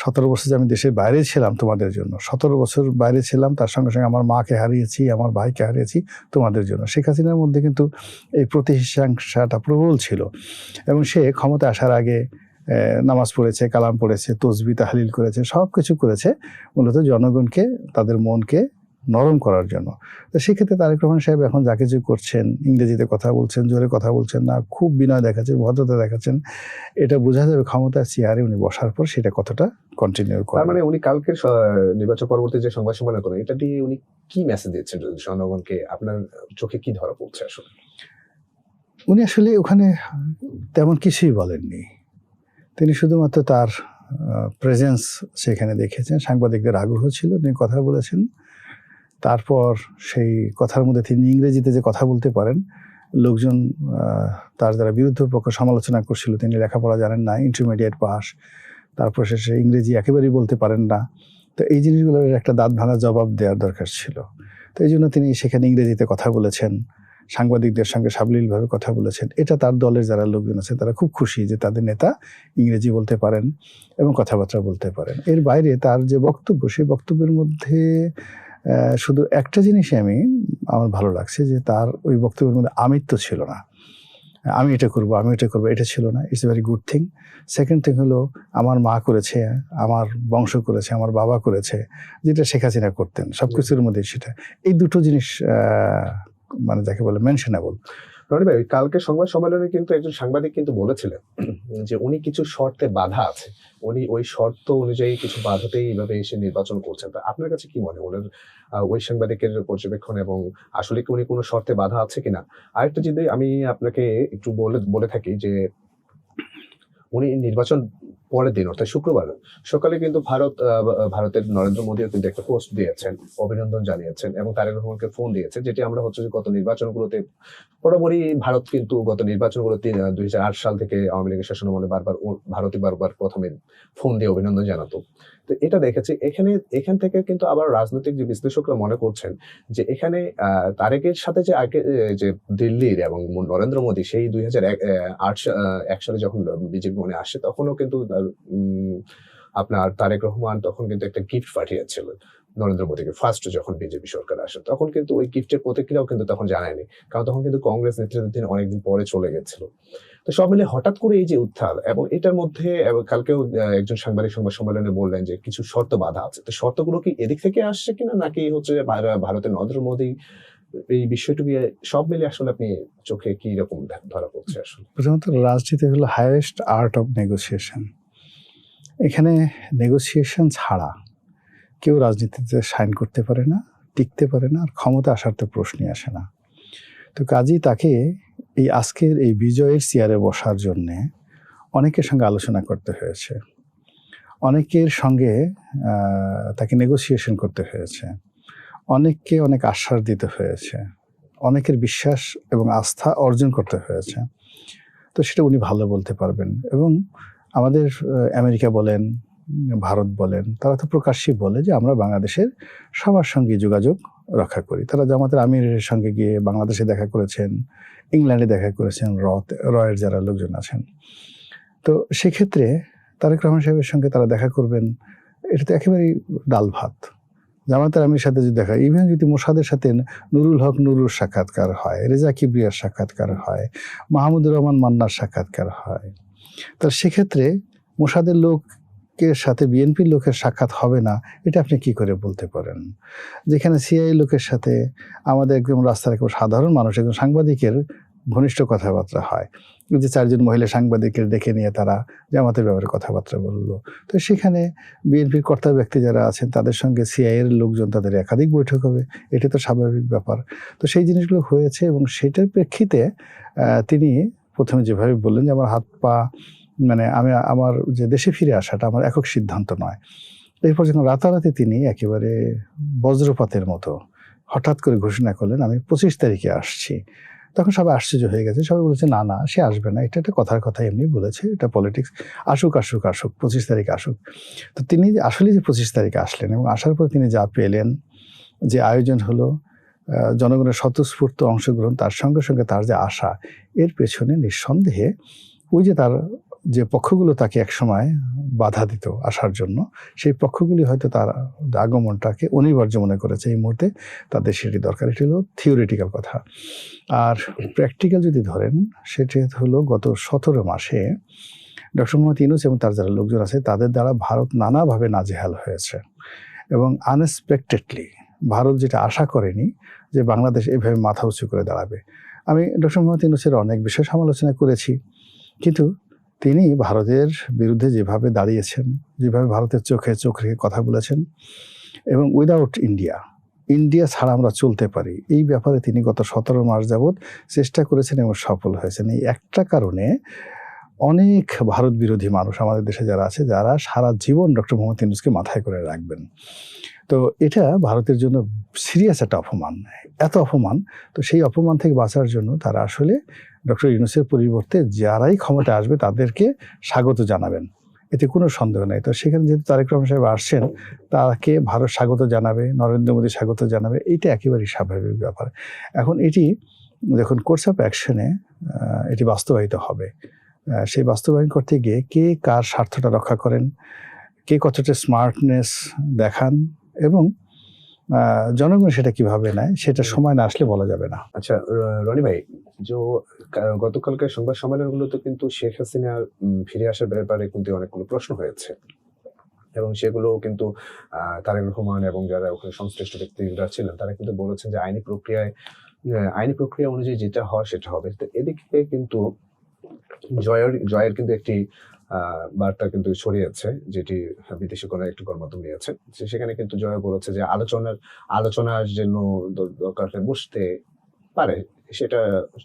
17 বছর যে আমি দেশের বাইরে ছিলাম তোমাদের জন্য, 17 বছর বাইরে ছিলাম, তার সঙ্গে সঙ্গে আমার মাকে হারিয়েছি, আমার ভাইকে হারিয়েছি তোমাদের জন্য। শেখ হাসিনার মধ্যে কিন্তু এই প্রতিহিংসাটা প্রবল ছিল, এবং সে ক্ষমতা আসার আগে নামাজ পড়েছে, কালাম পড়েছে, তসবিহ তাহলিল করেছে, সব কিছু করেছে মূলত জনগণকে, তাদের মনকে নরম করার জন্য। তো সেক্ষেত্রে তারেক রহমান সাহেব এখন যা কিছু করছেন, ইংরেজিতে কথা বলছেন, জোরে কথা বলছেন না, খুব বিনয় দেখাচ্ছেন, ভদ্রতা দেখাচ্ছেন, এটা বোঝা যাবে ক্ষমতার চেয়ারে উনি বসার পর সেটা কতটা কন্টিনিউ করেন। তার মানে উনি কালকের নির্বাচন পরবর্তী যে সংবাদ সম্মেলন করেন, এটা দিয়ে উনি কি মেসেজ দিচ্ছেন জনগণকে? আপনার চোখে কি ধরা পড়ছে আসলে? উনি আসলে ওখানে তেমন কিছুই বলেননি, তিনি শুধুমাত্র তার প্রেজেন্স সেখানে দেখেছেন, সাংবাদিকদের আগ্রহ ছিল, তিনি কথা বলেছেন, তারপর সেই কথার মধ্যে তিনি ইংরেজিতে যে কথা বলতে পারেন, লোকজন তার যারা বিরুদ্ধ পক্ষ সমালোচনা করছিল, তিনি লেখাপড়া জানেন না, ইন্টারমিডিয়েট পাস, তারপর সে ইংরেজি একেবারেই বলতে পারেন না, তো এই জিনিসগুলোর একটা দাঁত ভাঙা জবাব দেওয়ার দরকার ছিল। তো এই জন্য তিনি সেখানে ইংরেজিতে কথা বলেছেন, সাংবাদিকদের সঙ্গে সাবলীলভাবে কথা বলেছেন। এটা তার দলের যারা লোকজন আছেন তারা খুব খুশি যে তাদের নেতা ইংরেজি বলতে পারেন এবং কথাবার্তা বলতে পারেন। এর বাইরে তার যে বক্তব্য, সেই বক্তব্যের মধ্যে শুধু একটা জিনিসই আমার ভালো লাগছে, যে তার ওই বক্তব্যের মধ্যে আমিত্ব ছিল না, আমি এটা করবো এটা ছিল না। It's a very good thing. Second thing হলো আমার মা করেছে, আমার বংশ করেছে, আমার বাবা করেছে, যেটা শেখ হাসিনা করতেন, সব কিছুর মধ্যে সেটা, এই দুটো জিনিস মানে যাকে বলে মেনশনেবল। রনি ভাই, কালকে সংবাদ সম্মেলনে কিন্তু একজন সাংবাদিক কিন্তু বলেছিলেন যে উনি কিছু শর্তে বাধা আছে, উনি ওই শর্ত অনুযায়ী কিছু বাধাতেই এইভাবে এসে নির্বাচন করছেন। তা আপনার কাছে কি মনে হয় ওই সাংবাদিকের পর্যবেক্ষণ, এবং আসলে কি উনি কোনো শর্তে বাধা আছে কিনা? আরেকটা যদি আমি আপনাকে একটু বলে থাকি যে উনি নির্বাচন পরের দিন অর্থাৎ শুক্রবার সকালে কিন্তু ভারতের নরেন্দ্র মোদীও কিন্তু একটা পোস্ট দিয়েছেন, অভিনন্দন জানিয়েছেন এবং তারেক রহমানকে ফোন দিয়েছেন, যেটি আমরা হচ্ছে যে গত নির্বাচনগুলোতে বরাবরই ভারত কিন্তু গত নির্বাচনগুলোতে 2008 সাল থেকে আওয়ামী লীগের শাসনামলে ভারতই বারবার প্রথমে ফোন দিয়ে অভিনন্দন জানাতো। তো এটা দেখেছি এখান থেকে কিন্তু আবার রাজনৈতিক যে বিশ্লেষকরা মনে করছেন যে এখানে তারেকের সাথে যে আগে যে দিল্লির এবং নরেন্দ্র মোদী সেই 2001 সালে যখন বিজেপি মনে আসে তখনও কিন্তু আপনার তারেক রহমান তখন কিন্তু একটা গিফট পাঠিয়েছিলেন নরেন্দ্র মোদীকে, ফার্স্ট যখন বিজেপি সরকার আসে তখন কিন্তু ওই গিফটের প্রতিক্রিয়াও কিন্তু তখন জানায়নি, কারণ তখন কিন্তু কংগ্রেস নেতৃত্বাধীন অনেকদিন পরে চলে গেছিল। তো সব মিলে হঠাৎ করে এই যে উত্থান এবং এটার মধ্যে কালকেও একজন সাংবাদিক সংবাদ সম্মেলনে বললেন যে কিছু শর্ত বাধা আছে, তো শর্তগুলো কি এদিক থেকে আসছে কিনা নাকি হচ্ছে যে ভারতের নরেন্দ্র মোদী, এই বিষয়টুকু সব মিলে আসলে আপনি চোখে কি রকম ধরা পড়ছে আসলে? প্রথমত রাজনীতি হলো হাইয়েস্ট আর্ট অফ নেগোসিয়েশন। এখানে নেগোসিয়েশন ছাড়া কেউ রাজনীতিতে সাইন করতে পারে না, টিকতে পারে না, আর ক্ষমতা আসার তো প্রশ্নই আসে না। তো কাজেই তাকে এই আজকের এই বিজয়ের চেয়ারে বসার জন্যে অনেকের সঙ্গে আলোচনা করতে হয়েছে, অনেকের সঙ্গে তাকে নেগোসিয়েশন করতে হয়েছে, অনেককে অনেক আশ্বাস দিতে হয়েছে, অনেকের বিশ্বাস এবং আস্থা অর্জন করতে হয়েছে। তো সেটা উনি ভালো বলতে পারবেন। এবং আমাদের আমেরিকা বলেন, ভারত বলেন, তারা তো প্রকাশ্যই বলে যে আমরা বাংলাদেশের সবার সঙ্গে যোগাযোগ রক্ষা করি। তারা জামাতের আমিরের সঙ্গে গিয়ে বাংলাদেশে দেখা করেছেন, ইংল্যান্ডে দেখা করেছেন, রয়ের যারা লোকজন আছেন। তো সেক্ষেত্রে তারেক রহমান সাহেবের সঙ্গে তারা দেখা করবেন, এটা তো একেবারেই ডাল ভাত। জামাতের আমির সাথে যদি দেখা, ইভেন যদি মোসাদের সাথে নুরুল হক নুরুর সাক্ষাৎকার হয়, রেজা কিবরিয়ার সাক্ষাৎকার হয়, মাহমুদুর রহমান মান্নার সাক্ষাৎকার হয়, তো সেক্ষেত্রে মোসাদের লোকের সাথে বিএনপির লোকের সাক্ষাৎ হবে না, এটা আপনি কি করে বলতে পারেন? যেখানে সিআই লোকের সাথে আমাদের একদম রাস্তার একদম সাধারণ মানুষ, একজন সাংবাদিকের ঘনিষ্ঠ কথাবার্তা হয়, যে 4 জন মহিলা সাংবাদিকের ডেকে নিয়ে তারা জামাতের ব্যাপারে কথাবার্তা বললো। তো সেখানে বিএনপির কর্তা ব্যক্তি যারা আছেন তাদের সঙ্গে সিআইয়ের লোকজন, তাদের একাধিক বৈঠক হবে, এটা তো স্বাভাবিক ব্যাপার। তো সেই জিনিসগুলো হয়েছে এবং সেটার প্রেক্ষিতে তিনি প্রথমে যেভাবে বললেন যে আমার হাত পা, মানে আমার যে দেশে ফিরে আসাটা আমার একক সিদ্ধান্ত নয়। এরপর যখন রাতারাতি তিনি একেবারে বজ্রপাতের মতো হঠাৎ করে ঘোষণা করলেন আমি 25 তারিখে আসছি, তখন সবাই আশ্চর্য হয়ে গেছে। সবাই বলেছে না না, সে আসবে না, এটা একটা কথার কথা এমনি বলেছে, এটা পলিটিক্স, আসুক 25 তারিখ আসুক। তো তিনি আসলে যে 25 তারিখে আসলেন এবং আসার পর তিনি যা পেলেন, যে আয়োজন হলো, জনগণের স্বতঃস্ফূর্ত অংশগ্রহণ, তার সঙ্গে সঙ্গে তার যে আশা, এর পেছনে নিঃসন্দেহে ওই যে তার যে পক্ষগুলো তাকে একসময় বাধা দিত আসার জন্য, সেই পক্ষগুলি হয়তো তার আগমনটাকে অনিবার্য মনে করেছে। এই মুহূর্তে তাদের সেটি দরকার। এটি হলো থিওরিটিক্যাল কথা। আর প্র্যাকটিক্যাল যদি ধরেন, সেটি হলো গত 17 মাসে ডক্টর মোহাম্মদ ইউনূস এবং তার যারা লোকজন আছে তাদের দ্বারা ভারত নানাভাবে নাজেহাল হয়েছে এবং আনএক্সপেক্টেডলি ভারত যেটা আশা করেনি যে বাংলাদেশ এভাবে মাথা উঁচু করে দাঁড়াবে। আমি ডক্টর মোহাম্মদ ইউনূসের অনেক বিষয় সমালোচনা করেছি, কিন্তু তিনি ভারতের বিরুদ্ধে যেভাবে দাঁড়িয়েছেন, যেভাবে ভারতের চোখে চোখ রেখে কথা বলেছেন এবং উইদাউট ইন্ডিয়া ছাড়া আমরা চলতে পারি, এই ব্যাপারে তিনি গত 17 মাস যাবৎ চেষ্টা করেছেন এবং সফল হয়েছেন। এই একটা কারণে অনেক ভারত বিরোধী মানুষ আমাদের দেশে যারা আছে, যারা সারা জীবন ডক্টর মোহাম্মদ ইউনূসকে মাথায় করে রাখবেন। তো এটা ভারতের জন্য সিরিয়াস একটা অপমান, এত অপমান। তো সেই অপমান থেকে বাঁচার জন্য তারা আসলে ডক্টর ইউনূসের পরিবর্তে যারাই ক্ষমতা আসবে তাদেরকে স্বাগত জানাবেন, এতে কোনো সন্দেহ নেই। তো সেখানে যেহেতু তারেক রহমান সাহেব আসছেন, তাকে ভারত স্বাগত জানাবে, নরেন্দ্র মোদী স্বাগত জানাবে, এইটা একেবারেই স্বাভাবিক ব্যাপার। এখন এটি যখন কোর্স অফ অ্যাকশনে এটি বাস্তবায়িত হবে, সেই বাস্তবায়ন করতে গিয়ে কে কার স্বার্থটা রক্ষা করেন, কে কতটা স্মার্টনেস দেখান এবং জনগণ সেটা কিভাবে নেয়, সেটা সময় না আসলে বলা যাবে না। আচ্ছা রনি ভাই, যে গতকালকার সংবাদ সম্মেলনগুলোতে কিন্তু শেখ হাসিনার ফিরে আসার ব্যাপারে কিন্তু অনেকগুলো প্রশ্ন হয়েছে এবং সেগুলো কিন্তু তারেক রহমান এবং যারা ওখানে সংশ্লিষ্ট ব্যক্তিরা ছিলেন তারা কিন্তু বলেছেন যে আইনি প্রক্রিয়া অনুযায়ী যেটা হয় সেটা হবে। তো এদিকে কিন্তু জয়ের কিন্তু একটি বার্তা কিন্তু ছড়িয়েছে, যেটি বিদেশি কোনো একটি গণমাধ্যম নিয়েছে। সেখানে কিন্তু জয় বলেছে যে আলোচনার জন্য দরকার বসতে পারে, সেটা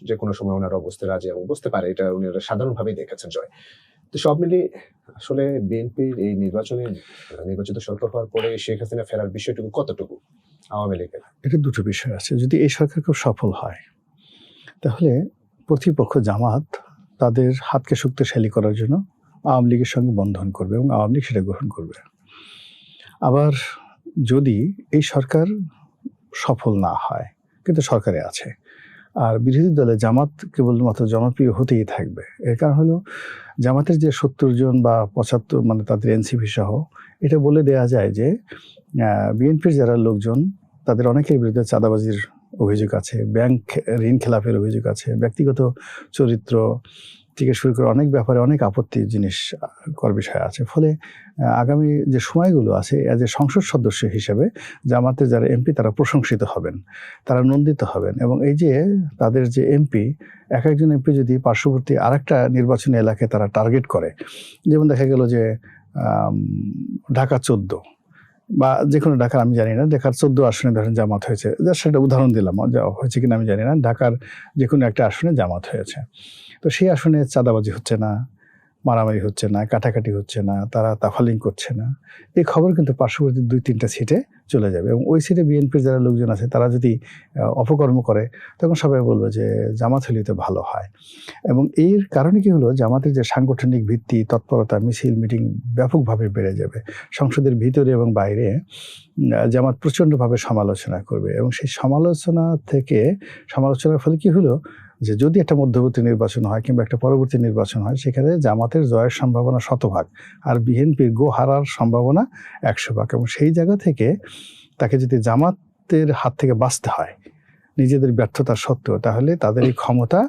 যে কোনো সময় ওনারা বসতে রাজি এবং বসতে পারে, এটা উনি সাধারণভাবেই দেখেছেন জয়। তো সব মিলিয়ে আসলে বিএনপির এই নির্বাচিত সরকার হওয়ার পরে শেখ হাসিনা ফেরার বিষয়টুকু কতটুকু আওয়ামী লীগের? এটা দুটো বিষয় আছে। যদি এই সরকার খুব সফল হয়, তাহলে প্রতিপক্ষ জামাত তাদের হাতকে শক্তিশালী করার জন্য আওয়ামী লীগের সঙ্গে বন্ধন করবে এবং আওয়ামী লীগ সেটা গ্রহণ করবে। আবার যদি এই সরকার সফল না হয়, কিন্তু সরকারে আছে, আর বিরোধী দলে জামাত কেবলমাত্র জনপ্রিয় হতেই থাকবে। এর কারণ হলো জামাতের যে ৭০ জন বা ৭৫ মানে তাদের এনসিপি সহ, এটা বলে দেয়া যায় যে বিএনপির যারা লোকজন তাদের অনেকের বিরুদ্ধে চাঁদাবাজির অভিযোগ আছে, ব্যাংক ঋণ খেলাপের অভিযোগ আছে, ব্যক্তিগত চরিত্র থেকে শুরু করে অনেক ব্যাপারে অনেক আপত্তি জিনিস কর বিষয় আছে। ফলে আগামী যে সময়গুলো আছে অ্যাজ এ সংসদ সদস্য হিসেবে জামাতের যারা এমপি তারা প্রশংসিত হবেন, তারা নন্দিত হবেন। এবং এই যে তাদের যে এমপি, এক একজন এমপি যদি পার্শ্ববর্তী আরেকটা নির্বাচনী এলাকায় তারা টার্গেট করে, যেমন দেখা গেল যে ঢাকা ১৪ বা যে কোনো ঢাকার আমি জানি না, ঢাকার ১৪ আসনে ধরেন জামাত হয়েছে, সেটা উদাহরণ দিলাম, হয়েছে কিনা আমি জানি না, ঢাকার যে কোনো একটা আসনে জামাত হয়েছে। তো সেই আসনে চাঁদাবাজি হচ্ছে না, মারামারি হচ্ছে না, কাটাকাটি হচ্ছে না, তারা তাফালিং করছে না, এই খবর কিন্তু পার্শ্ববর্তী ২-৩টা সিটে চলে যাবে। এবং ওই সিটে বিএনপির যারা লোকজন আছে তারা যদি অপকর্ম করে, তখন সবাই বলবে যে জামাত হলেই তো ভালো হয়। এবং এর কারণে কি হলো, জামাতের যে সাংগঠনিক ভিত্তি, তৎপরতা, মিছিল মিটিং ব্যাপকভাবে বেড়ে যাবে। সংসদের ভিতরে এবং বাইরে জামাত প্রচণ্ডভাবে সমালোচনা করবে। এবং সেই সমালোচনার ফলে কি হলো, যে যদি একটা মধ্যবর্তী নির্বাচন হয় কিংবা একটা পরবর্তী নির্বাচন হয়, সেখানে জামাতের জয়ের সম্ভাবনা ১০০ ভাগ আর বিএনপির হারার সম্ভাবনা ১০০ ভাগ। এবং সেই জায়গা থেকে তাকে যদি জামাতের হাত থেকে বাঁচতে হয় নিজেদের ব্যর্থতা সত্ত্বেও, তাহলে তাদের এই ক্ষমতা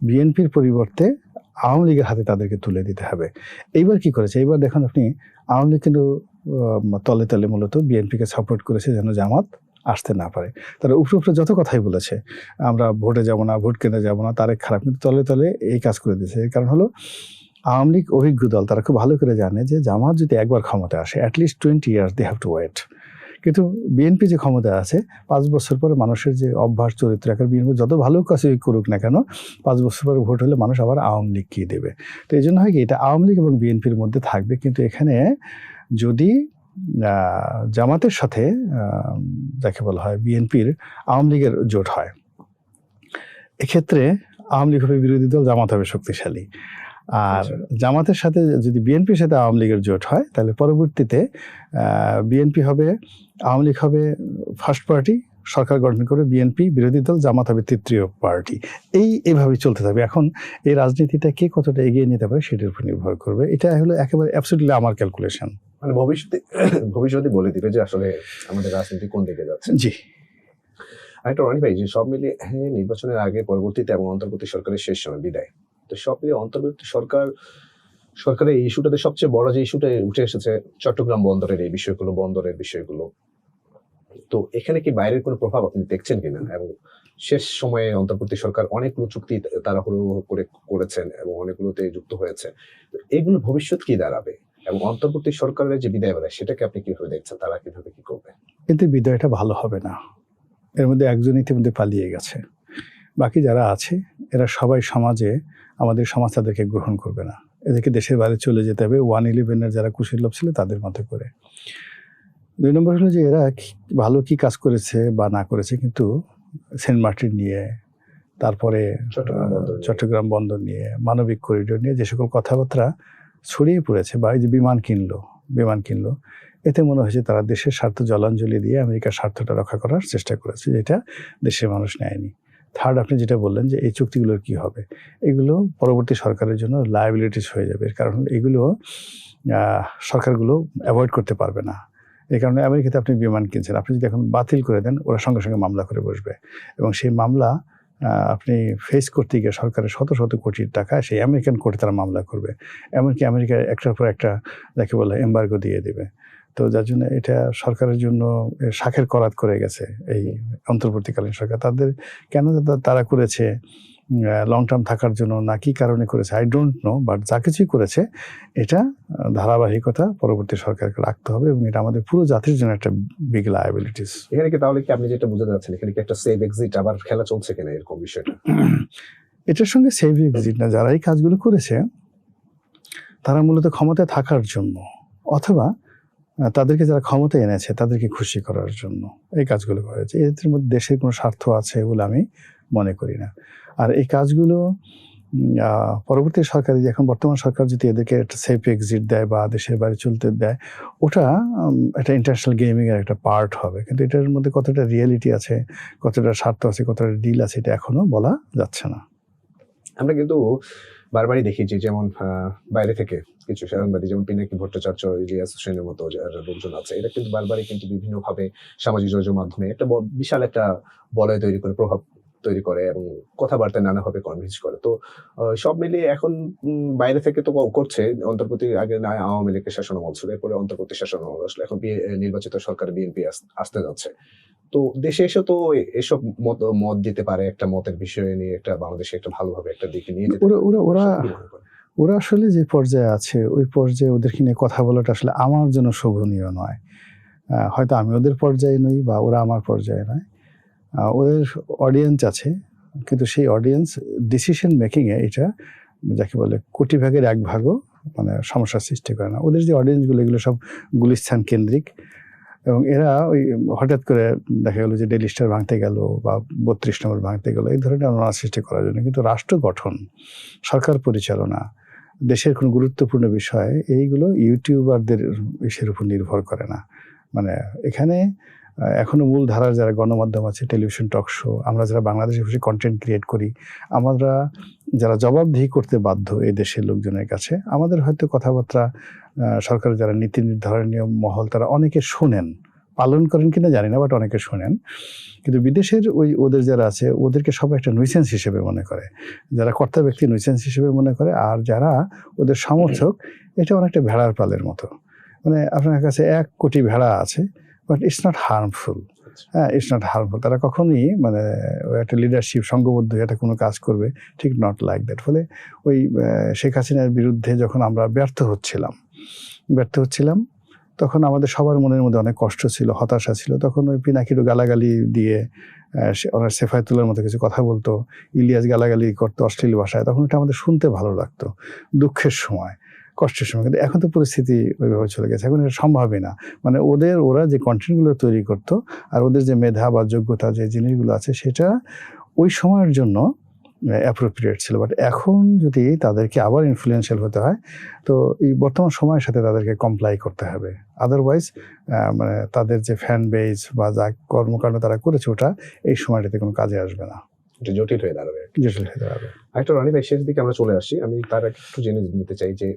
বিএনপির পরিবর্তে আওয়ামী লীগের হাতে তাদেরকে তুলে দিতে হবে। এইবার কি করেছে, এইবার দেখুন আপনি, আওয়ামী লীগ কিন্তু তলে তলে মূলত বিএনপিকে সাপোর্ট করেছে যেন জামাত আসতে না পারে। তারা উপরে যত কথাই বলেছে, আমরা ভোটে যাব না, ভোট কেন্দ্রে যাব না, তারেক খারাপ, কিন্তু তলে তলে এই কাজ করে দিয়েছে। এর কারণ হলো আওয়ামী লীগ অভিজ্ঞ দল, তারা খুব ভালো করে জানে যে জামাত যদি একবার ক্ষমতায় আসে, at least 20 years they have to wait. কিন্তু বিএনপি যে ক্ষমতায় আছে, 5 বছর পরে মানুষের যে অভ্যাস চরিত্র, এখন বিএনপি যত ভালো কাজই করুক না কেন, 5 বছর পরে ভোট হলে মানুষ আবার আওয়ামী লীগ কি দেবে। তো এই জন্য হয় কি, এটা আওয়ামী লীগ এবং বিএনপির মধ্যে থাকবে। কিন্তু এখানে যদি জামাতের সাথে যাকে বলা হয় বিএনপির আওয়ামী লীগের জোট হয়, এক্ষেত্রে আওয়ামী লীগ হবে বিরোধী দল, জামাত হবে শক্তিশালী। আর জামাতের সাথে যদি বিএনপির সাথে আওয়ামী লীগের জোট হয়, তাহলে পরবর্তীতে বিএনপি হবে, আওয়ামী লীগ হবে ফার্স্ট পার্টি, সরকার গঠন করে বিএনপি, বিরোধী দল, জামাত হবে তৃতীয় পার্টি। এইভাবেই চলতে থাকবে। এখন এই রাজনীতিটা কে কতটা এগিয়ে নিতে পারে সেটার উপর নির্ভর করবে। এটা হলো একেবারে অ্যাবসলিউটলি আমার ক্যালকুলেশন। মানে ভবিষ্যতে বলে দিবে যে আসলে আমাদের রাজনীতি কোন দিকে যাচ্ছে। জি, আরেকটা রনি ভাই, যে সব মিলিয়ে নির্বাচনের আগে, পরবর্তীতে এবং অন্তর্বর্তী সরকারের শেষ সময় বিদায়, তো সব মিলিয়ে অন্তর্বর্তী সরকারের এই ইস্যুটাতে সবচেয়ে বড় যে ইস্যুটা উঠে এসেছে চট্টগ্রাম বন্দরের এই বিষয়গুলো, বন্দরের বিষয়গুলো, তো এখানে কি বাইরের কোনো প্রভাব আপনি দেখছেন কিনা? এবং শেষ সময়ে অন্তর্বর্তী সরকার অনেকগুলো চুক্তি তাড়াহুড়ো করে করেছেন এবং অনেকগুলোতে যুক্ত হয়েছে, তো এগুলো ভবিষ্যৎ কি দাঁড়াবে? এবং অন্তর্বর্তী সরকারের যে বিদায় বেলায়, সেটাকে আপনি কিভাবে দেখছেন? তারা কিভাবে কি করবে? কিন্তু বিদায়টা ভালো হবে না। এর মধ্যে একজন ইতিমধ্যে পালিয়ে গেছে, বাকি যারা আছে এরা সবাই সমাজে, আমাদের সমাজ তাদেরকে গ্রহণ করবে না, এদেরকে দেশের বাইরে চলে যেতে হবে 111-এর যারা কুশীর লোক ছিল তাদের মতো করে। 2 নম্বর হলো যে এরা ভালো কি কাজ করেছে বা না করেছে, কিন্তু সেন্ট মার্টিন নিয়ে, তারপরে চট্টগ্রাম বন্দর নিয়ে, মানবিক করিডোর নিয়ে যে সকল কথাবার্তা ছড়িয়ে পড়েছে, বা এই যে বিমান কিনলো, এতে মনে হয়েছে তারা দেশের স্বার্থ জলাঞ্জলি দিয়ে আমেরিকার স্বার্থটা রক্ষা করার চেষ্টা করেছে, যেটা দেশের মানুষ নেয়নি। থার্ড, আপনি যেটা বললেন যে এই চুক্তিগুলোর কি হবে, এগুলো পরবর্তী সরকারের জন্য লায়াবিলিটিস হয়ে যাবে। এর কারণ এগুলো সরকারগুলো অ্যাভয়েড করতে পারবে না। এই কারণে আমেরিকাতে আপনি বিমান কিনছেন, আপনি যদি এখন বাতিল করে দেন, ওরা সঙ্গে সঙ্গে মামলা করে বসবে, এবং সেই মামলা আপনি ফেস করতে গিয়ে সরকারের শত শত কোটি টাকা সেই আমেরিকান কোর্টে তারা মামলা করবে। এমনকি আমেরিকা একটার পর একটা যাকে বলে এম্বার্গো দিয়ে দেবে। তো যার জন্য এটা সরকারের জন্য শাখের করাত করে গেছে এই অন্তর্বর্তীকালীন সরকার। তাদের কেন তারা করেছে, লং টার্ম থাকার জন্য না কি কারণে করেছে, আই ডোন্ট নো, বাট যা কিছুই করেছে এটা ধারাবাহিকতা পরবর্তী সরকারকে রাখতে হবে, এবং এটা আমাদের পুরো জাতির জন্য একটা বিগ লায়াবিলিটিস। এখানে কি তাহলে কি আপনি যেটা বুঝাতে যাচ্ছেন, এখানে কি একটা সেভ এক্সিট আবার খেলা চলছে কিনা, এরকম বিষয়টা? এটার সঙ্গে সেভ এক্সিট না, যারা এই কাজগুলো করেছে তারা মূলত ক্ষমতায় থাকার জন্য, অথবা তাদেরকে যারা ক্ষমতায় এনেছে তাদেরকে খুশি করার জন্য এই কাজগুলো করেছে। এদের মধ্যে দেশের কোনো স্বার্থ আছে বলে আমি মনে করি না। আর এই কাজগুলো পরবর্তী সরকার, এখন বর্তমান সরকার যদি এদেরকে একটা সেফ এক্সিট দেয় বা দেশের বাইরে চলতে দেয়, ওটা একটা ইন্টারন্যাশনাল গেমিংয়ের একটা পার্ট হবে। কিন্তু এটার মধ্যে কতটা রিয়েলিটি আছে, কতটা স্বার্থ আছে, কতটা ডিল আছে, এটা এখনও বলা যাচ্ছে না। আমরা কিন্তু বারবারই দেখি যে যেমন বাইরে থেকে কিছু সাংবাদিক যেমন পিনাকি ভট্টাচার্য, ইলিয়াস হোসেনের মতো যারা লোকজন আছে, এরা কিন্তু বারবারই কিন্তু বিভিন্নভাবে সামাজিক যোগাযোগ মাধ্যমে একটা বিশাল একটা বলয় তৈরি করে, প্রভাব তৈরি করে এবং কথাবার্তায় নানাভাবে কনভিন্স করে। তো সব মিলিয়ে এখন বাইরে থেকে তো করছে, অন্তর্বর্তী আগে না আওয়ামী লীগের শাসনামল ছিল, এরপরে অন্তর্বর্তী শাসনামল আসলে, এখন নির্বাচিত সরকার বিএনপি আসতে যাচ্ছে। তো দেশে এসে তো এসব মত দিতে পারে, একটা মতের বিষয় নিয়ে একটা বাংলাদেশে একটা ভালোভাবে একটা দিকে নিয়ে যেতে ওরা আসলে যে পর্যায়ে আছে, ওই পর্যায়ে ওদেরকে নিয়ে কথা বলাটা আসলে আমার জন্য শোভনীয় নয়। হয়তো আমি ওদের পর্যায়ে নই বা ওরা আমার পর্যায়ে নয়। ওদের অডিয়েন্স আছে, কিন্তু সেই অডিয়েন্স ডিসিশন মেকিংয়ে এটা যাকে বলে কোটি ভাগের এক ভাগও মানে সমস্যার সৃষ্টি করে না। ওদের যে অডিয়েন্সগুলো, এগুলো সব গুলিস্তান কেন্দ্রিক, এবং এরা ওই হঠাৎ করে দেখা গেল যে ডেইলি স্টার ভাঙতে গেল বা 32 নম্বর ভাঙতে গেল, এই ধরনের অনুমান সৃষ্টি করার জন্য। কিন্তু রাষ্ট্র গঠন, সরকার পরিচালনা, দেশের কোনো গুরুত্বপূর্ণ বিষয়, এইগুলো ইউটিউবারদের ইসের উপর নির্ভর করে না। মানে এখানে এখনো মূল ধারার যারা গণমাধ্যম আছে, টেলিভিশন, টক শো, আমরা যারা বাংলাদেশে বসে কন্টেন্ট ক্রিয়েট করি, আমরা যারা জবাবদিহি করতে বাধ্য এই দেশের লোকজনের কাছে, আমাদের হয়তো কথাবার্তা সরকারের যারা নীতি নির্ধারণীয় মহল, তারা অনেকে শোনেন, পালন করেন কিনা জানি না, বাট অনেকে শোনেন। কিন্তু বিদেশের ওদের যারা আছে, ওদেরকে সবাই একটা নুইসেন্স হিসেবে মনে করে, যারা কর্তা ব্যক্তি নুইসেন্স হিসেবে মনে করে, আর যারা ওদের সমর্থক, এটা অনেকটা ভেড়ার পালের মতো। মানে আপনার কাছে 1 কোটি ভেড়া আছে, বাট ইটস নট হার্মফুল। হ্যাঁ, ইটস নট হার্মফুল। তারা কখনোই মানে একটা লিডারশিপ সংঘবদ্ধ একটা কোনো কাজ করবে, ঠিক নট লাইক দ্যাট। ফলে ওই শেখ হাসিনার বিরুদ্ধে যখন আমরা ব্যর্থ হচ্ছিলাম, তখন আমাদের সবার মনের মধ্যে অনেক কষ্ট ছিল, হতাশা ছিল। তখন ওই পিনাকিরও গালাগালি দিয়ে ওনার সেফায়েতুল্লাহর মতো কিছু কথা বলতো, ইলিয়াস গালাগালি করতো অশ্লীল ভাষায়, তখন ওটা আমাদের শুনতে ভালো লাগতো দুঃখের সময়, কষ্টের সময়। কিন্তু এখন তো পরিস্থিতি ওইভাবে চলে গেছে, এখন এটা সম্ভবই না। মানে ওরা যে কন্টেন্টগুলো তৈরি করতো আর ওদের যে মেধা বা যোগ্যতা, যে জিনিসগুলো আছে, সেটা ওই সময়ের জন্য অ্যাপ্রোপ্রিয়েট ছিল। বাট এখন যদি তাদেরকে আবার ইনফ্লুয়েন্সিয়াল হতে হয়, তো এই বর্তমান সময়ের সাথে তাদেরকে কমপ্লাই করতে হবে। আদারওয়াইজ মানে তাদের যে ফ্যান বেজ বা যা কর্মকাণ্ড তারা করেছে, ওটা এই সময়টাতে কোনো কাজে আসবে না, এটা জটিল হয়ে দাঁড়াবে। একটা রনি ভাই, শেষ দিকে আমরা চলে আসছি। আমি তার একটু জেনে নিতে চাই যে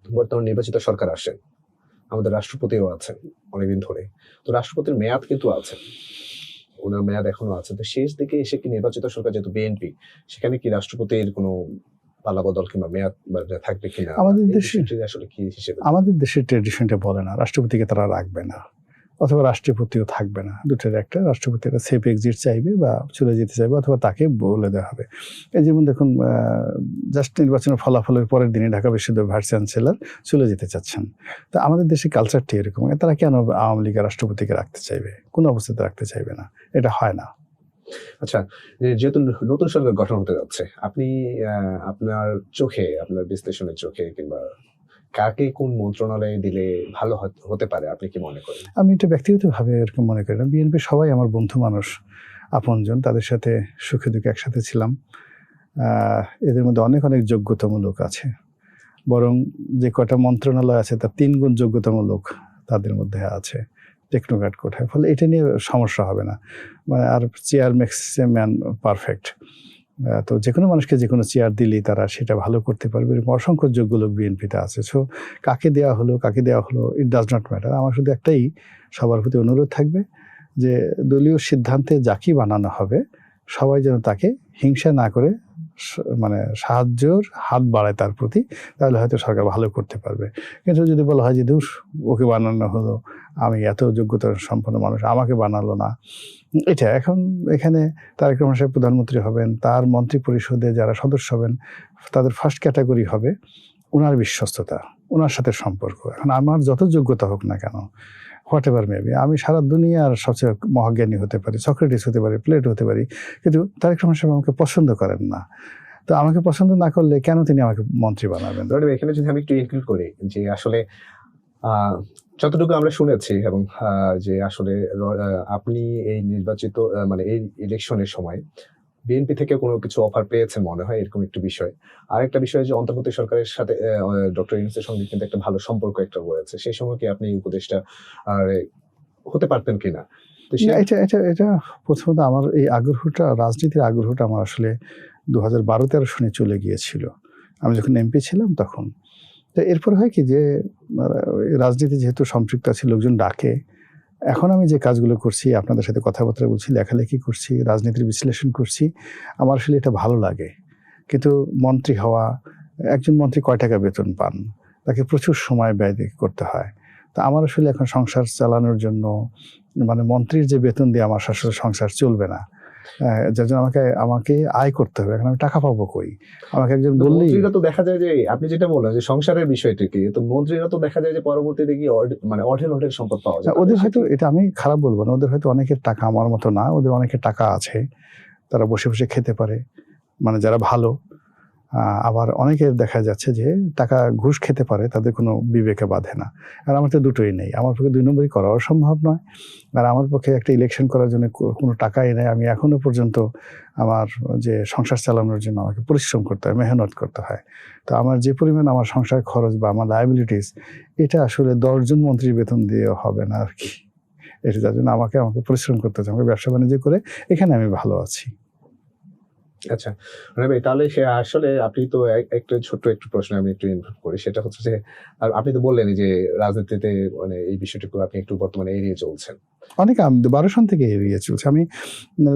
বর্তমান নির্বাচিত সরকার আসেন, আমাদের রাষ্ট্রপতিও আছেন অনেকদিন ধরে, তো রাষ্ট্রপতির মেয়াদ কিন্তু আছে, ওনার মেয়াদ এখনো আছে। তো শেষ দিকে এসে কি নির্বাচিত সরকার, যেহেতু বিএনপি, সেখানে কি রাষ্ট্রপতির কোনো পালাবদল কিংবা মেয়াদ থাকবে কিনা? আমাদের দেশে আসলে কি হিসেবে, আমাদের দেশের ট্রেডিশনটা বলে না রাষ্ট্রপতিকে তারা রাখবে না, অথবা রাষ্ট্রপতিও থাকবে না। দুটোর একটা, রাষ্ট্রপতি একটা সেফ এক্সিট চাইবে বা চলে যেতে চাইবে, অথবা তাকে বলে দেওয়া হবে। এই যেমন দেখুন, জাস্ট নির্বাচনের ফলাফলের পরের দিনে ঢাকা বিশ্ববিদ্যালয়ের ভাইস চ্যান্সেলর চলে যেতে চাচ্ছেন। তো আমাদের দেশের কালচারটি এরকম। তারা কেন আওয়ামী লীগের রাষ্ট্রপতিকে রাখতে চাইবে? কোনো অবস্থাতে রাখতে চাইবে না, এটা হয় না। আচ্ছা, যেহেতু নতুন সরকার গঠন হতে যাচ্ছে, আপনি আপনার চোখে, আপনার বিশ্লেষণের চোখে, কিংবা কাকে কোন মন্ত্রণালয়ে দিলে ভালো হতে পারে আপনি কি মনে করেন? আমি এটা ব্যক্তিগতভাবে এরকম মনে করি না। বিএনপি সবাই আমার বন্ধু মানুষ, আপনজন, তাদের সাথে সুখে দুঃখে একসাথে ছিলাম। এদের মধ্যে অনেক যোগ্যতম লোক আছে, বরং যে কটা মন্ত্রণালয় আছে তার 3 গুণ যোগ্যতম লোক তাদের মধ্যে আছে, টেকনোক্র্যাট কোঠায়। ফলে এটা নিয়ে সমস্যা হবে না। মানে আর chair makes a man perfect. তো যে কোনো মানুষকে যে কোনো চেয়ার দিলেই তারা সেটা ভালো করতে পারবে, এরকম অসংখ্য যোগ্য লোক বিএনপিতে আছে। সো কাকে দেওয়া হলো ইট ডাজ নট ম্যাটার। আমার শুধু একটাই সবার প্রতি অনুরোধ থাকবে যে দলীয় সিদ্ধান্তে যাকেই বানানো হবে, সবাই যেন তাকে হিংসা না করে মানে সাহায্যর হাত বাড়ায় তার প্রতি, তাহলে হয়তো সরকার ভালো করতে পারবে। কিন্তু যদি বলা হয় যে ধুস, ওকে বানানো হলো, আমি এত যোগ্যতা সম্পন্ন মানুষ, আমাকে বানালো না, এটা এখন এখানে তারেক রহমান সাহেব প্রধানমন্ত্রী হবেন, তার মন্ত্রী পরিষদে যারা সদস্য হবেন তাদের ফার্স্ট ক্যাটাগরি হবে ওনার বিশ্বস্ততা, ওনার সাথে সম্পর্ক। এখন আমার যত যোগ্যতা হোক না কেন, হোয়াট এভার মেবি, আমি সারা দুনিয়ার সবচেয়ে মহাজ্ঞানী হতে পারি, সক্রেটিস হতে পারি, প্লেটো হতে পারি, কিন্তু তারেক রহমান সাহেব আমাকে পছন্দ করেন না। তো আমাকে পছন্দ না করলে কেন তিনি আমাকে মন্ত্রী বানাবেন? রনি ভাই, এখানে যদি আমি একটু ইনক্লুড করি যে আসলে যতটুকু আমরা শুনেছি এবং যে আসলে আপনি এই নির্বাচিত মানে এই ইলেকশনের সময় বিএনপি থেকে কোনো কিছু অফার পেয়েছেন মনে হয়, এরকম একটু বিষয়। আরেকটা বিষয় যে অন্তর্বর্তী সরকারের সাথে ডক্টর ইউনূসের সঙ্গে কিন্তু একটা ভালো সম্পর্ক একটা রয়েছে। সেই সময় কি আপনি এই উপদেষ্টা আর হতে পারতেন কিনা? তো না, এটা প্রথমত আমার এই আগ্রহটা, রাজনীতির আগ্রহটা আমার আসলে 2012-13 সনে চলে গিয়েছিল। আমি যখন এমপি ছিলাম তখন। তো এরপর হয় কি যে রাজনীতি যেহেতু সম্পৃক্ত আছে, লোকজন ডাকে। এখন আমি যে কাজগুলো করছি, আপনাদের সাথে কথাবার্তা বলছি, লেখালেখি করছি, রাজনীতির বিশ্লেষণ করছি, আমার আসলে এটা ভালো লাগে। কিন্তু মন্ত্রী হওয়া, একজন মন্ত্রী কয় টাকা বেতন পান? তাকে প্রচুর সময় ব্যয় করতে হয়। তো আমার আসলে এখন সংসার চালানোর জন্য মানে মন্ত্রীর যে বেতন দিয়ে আমার আসলে সংসার চলবে না। যার জন্য আমাকে আয় করতে হবে। এখন আমি টাকা পাবো কই? আমাকে একজন তো বললেই, মন্ত্রীরা তো দেখা যায় যে আপনি যেটা বললেন যে সংসারের বিষয়টি কি, তো মন্ত্রীরা তো দেখা যায় যে পরবর্তীতে গিয়ে মানে অঢেল সম্পদ পাওয়া যায়। ওদের হয়তো, এটা আমি খারাপ বলবো না, ওদের হয়তো অনেকের টাকা আমার মতো না, ওদের অনেকের টাকা আছে, তারা বসে বসে খেতে পারে, মানে যারা ভালো। আবার অনেকের দেখা যাচ্ছে যে টাকা ঘুষ খেতে পারে, তাদের কোনো বিবেকে বাধে না। আর আমার তো দুটোই নেই, আমার পক্ষে 2 নম্বরই করাও সম্ভব নয়। আর আমার পক্ষে একটা ইলেকশন করার জন্য কোনো টাকাই নেই। আমি এখনো পর্যন্ত আমার যে সংসার চালানোর জন্য আমাকে পরিশ্রম করতে হয়, মেহনত করতে হয়। তো আমার যে পরিমাণ আমার সংসার খরচ বা আমার লায়াবিলিটিস, এটা আসলে 10 জন মন্ত্রীর বেতন দিয়ে হবে না আর কি। এটা যার জন্য আমাকে পরিশ্রম করতে হচ্ছে। আমাকে ব্যবসা বাণিজ্য করে এখানে আমি ভালো আছি। আচ্ছা। রনি ভাই, তাহলে সে আসলে আপনি তো একটা ছোট্ট একটু প্রশ্ন আমি একটু ইনভলভ করি। সেটা হচ্ছে যে আপনি তো বললেনই যে রাজনীতিতে মানে এই বিষয়টুকু আপনি একটু বর্তমানে এড়িয়ে চলছেন। অনেক 12 সন থেকে এড়িয়ে চলছে। আমি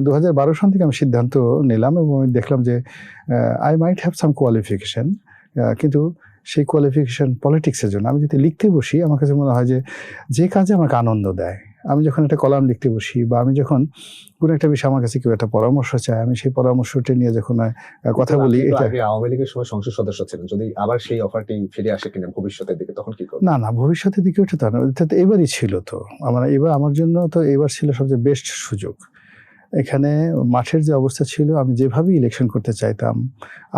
2012 সন থেকে আমি সিদ্ধান্ত নিলাম এবং আমি দেখলাম যে I might have some qualification, কিন্তু সেই কোয়ালিফিকেশন পলিটিক্সের জন্য। আমি যদি লিখতে বসি, আমার কাছে মনে হয় যে কাজে আমাকে আনন্দ দেয়, আমি যখন একটা কলাম লিখতে বসি বা আমি যখন কোনো একটা বিষয়ে আমার কাছে কেউ একটা পরামর্শ চায়, আমি সেই পরামর্শটা নিয়ে যখন কথা বলি, আপনি তো এটা আগে আওয়ামী লীগের সময় সংসদ সদস্য ছিলেন। যদি আবার সেই অফারটি ফিরে আসে কিনা ভবিষ্যতের দিকে, তখন কি করবেন? না, ভবিষ্যতের দিকে ওঠে তো না। এটা তো এবারই ছিল তো। এবার আমার জন্য তো এবার ছিল সবচেয়ে বেস্ট সুযোগ। এখানে মাঠের যে অবস্থা ছিল, আমি যেভাবেই ইলেকশন করতে চাইতাম,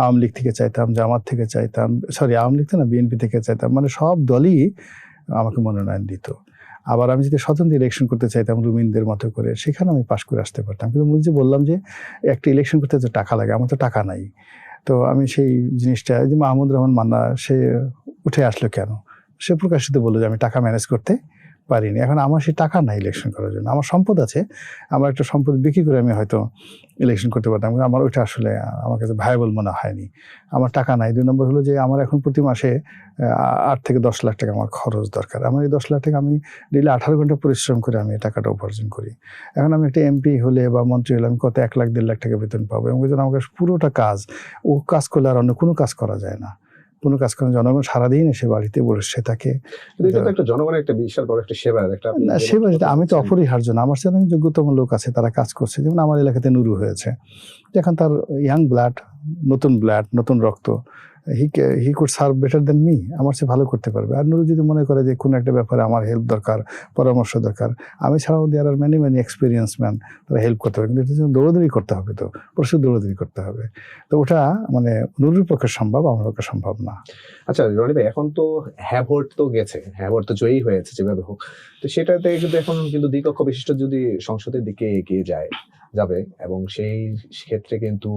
আওয়ামী লীগ থেকে চাইতাম, জামাত থেকে চাইতাম, সরি আওয়ামী লীগ তো না, বিএনপি থেকে চাইতাম, মানে সব দলই আমাকে মনোনয়ন দিত। আবার আমি যদি স্বতন্ত্র ইলেকশন করতে চাইতাম রুমিনদের মতো করে, সেখানে আমি পাশ করে আসতে পারতাম। কিন্তু যে বললাম যে একটা ইলেকশন করতে তো টাকা লাগে, আমার তো টাকা নাই। তো আমি সেই জিনিসটা, যে মাহমুদ রহমান মান্না, সে উঠে আসলো কেন? সে প্রকাশিত বললো যে আমি টাকা ম্যানেজ করতে পারিনি। এখন আমার সেই টাকা নাই ইলেকশন করার জন্য। আমার সম্পদ আছে, আমার একটা সম্পদ বিক্রি করে আমি হয়তো ইলেকশন করতে পারতাম, কিন্তু আমার ওইটা আসলে আমার কাছে ভায়াবল মনে হয়নি। আমার টাকা নাই। 2 নম্বর হলো যে আমার এখন প্রতি মাসে 8 থেকে 10 লাখ টাকা আমার খরচ দরকার। আমার এই 10 লাখ টাকা আমি ডেইলি 18 ঘন্টা পরিশ্রম করে আমি এই টাকাটা উপার্জন করি। এখন আমি একটা এমপি হলে বা মন্ত্রী হলে আমি কত 1 লাখ 1.5 লাখ টাকা বেতন পাবো, এবং ওই জন্য আমাকে পুরোটা কাজ, ও কাজ করলে আর অন্য কোনো কাজ করা যায় না। কোনো কাজ করেন, জনগণ সারাদিন এসে বাড়িতে বসে থাকে। কিন্তু এটা তো একটা জনগণের একটা বিশাল বড় একটা সেবা, একটা আপনি না, যে সেবা যেটা, আমি তো করছেন। অপরিহার্য না। আমার সাথে অনেক যোগ্যতম লোক আছে, তারা কাজ করছে। যেমন আমার এলাকাতে নুরু হয়েছে। এখন তার ইয়াং ব্লাড, নতুন রক্ত। He could serve better than me. আমার চেয়ে ভালো করতে পারবে। আর নুরু যদি মনে করে যে কোনো একটা ব্যাপারে আমার হেল্প দরকার, পরামর্শ দরকার, আমি ছাড়াও দেয়ার আর মেনি এক্সপিরিয়েন্স ম্যান, তারা হেল্প করতে পারবে। কিন্তু এটার জন্য দৌড়াদৌড়ি করতে হবে, তো প্রচুর দৌড়াদৌড়ি করতে হবে। তো ওটা মানে নুরুর পক্ষে সম্ভব, আমার পক্ষে সম্ভব না। আচ্ছা রনি ভাই, এখন তো হ্যাঁ ভোট তো গেছে, হ্যাঁ ভোট তো জয়ী হয়েছে যেভাবে হোক। তো সেটাতে কিন্তু এখন কিন্তু দ্বিকক্ষ বিশিষ্ট যদি সংসদের দিকে এগিয়ে যাবে এবং সেই ক্ষেত্রে কিন্তু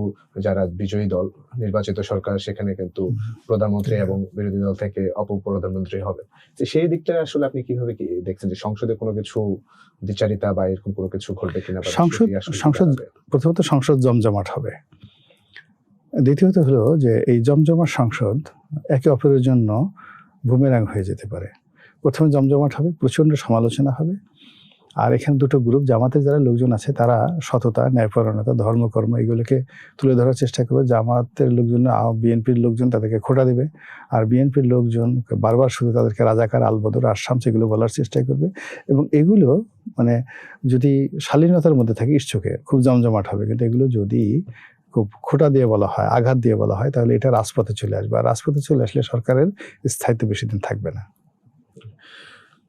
যারা বিজয়ী দল, নির্বাচিত সরকার, সেখানে কিন্তু প্রধানমন্ত্রী এবং বিরোধী দল থেকে প্রধানমন্ত্রী হবে। তো সেই দিকটা আসলে আপনি কিভাবে কি দেখছেন যে সংসদে কোনো কিছু দ্বিচারিতা বা এরকম কোনো কিছু ঘটবে কিনা? বা সংসদ প্রথমত সংসদ জমজমাট হবে। দ্বিতীয়ত হলো যে এই জমজমাট সংসদ একে অপরের জন্য বুমেরাং হয়ে যেতে পারে। প্রথমে জমজমাট হবে, প্রচণ্ড সমালোচনা হবে। আর এখানে দুটো গ্রুপ, জামাতের যারা লোকজন আছে তারা সততা, ন্যায়পরায়ণতা, ধর্মকর্ম এগুলোকে তুলে ধরার চেষ্টা করবে। জামাতের লোকজন, বিএনপির লোকজন তাদেরকে খোঁটা দেবে। আর বিএনপির লোকজন বারবার শুধু তাদেরকে রাজাকার, আলবদর, আসামস এগুলো বলার চেষ্টা করবে। এবং এগুলো মানে যদি শালীনতার মধ্যে থাকে, ইচ্ছুকে খুব জমজমাট হবে। কিন্তু এগুলো যদি খুব খোঁটা দিয়ে বলা হয়, আঘাত দিয়ে বলা হয়, তাহলে এটা রাজপথে চলে আসবে। আর রাজপথে চলে আসলে সরকারের স্থায়িত্ব বেশি দিন থাকবে না।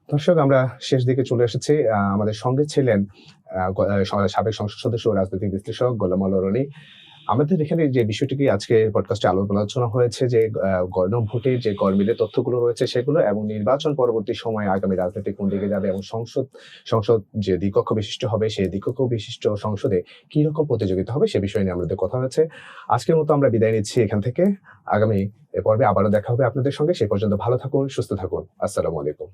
দর্শক, আমরা শেষ দিকে চলে এসেছি। আমাদের সঙ্গে ছিলেন সাবেক সংসদ সদস্য ও রাজনৈতিক বিশ্লেষক গোলাম মাওলা রনি। আমাদের এখানে যে বিষয়টিকে আজকে পডকাস্টে আলোচনা হয়েছে যে গণভোটের যে গরমিলের তথ্যগুলো রয়েছে সেগুলো, এবং নির্বাচন পরবর্তী সময়ে আগামী রাজনীতি কোন দিকে যাবে, এবং সংসদ যে দ্বিকক্ষ বিশিষ্ট হবে সেই দ্বিকক্ষ বিশিষ্ট সংসদে কি রকম প্রতিযোগিতা হবে সে বিষয় নিয়ে আমাদের কথা হয়েছে। আজকের মতো আমরা বিদায় নিচ্ছি এখান থেকে। আগামী পর্বে আবারও দেখা হবে আপনাদের সঙ্গে। সেই পর্যন্ত ভালো থাকুন, সুস্থ থাকুন। আসসালামু আলাইকুম।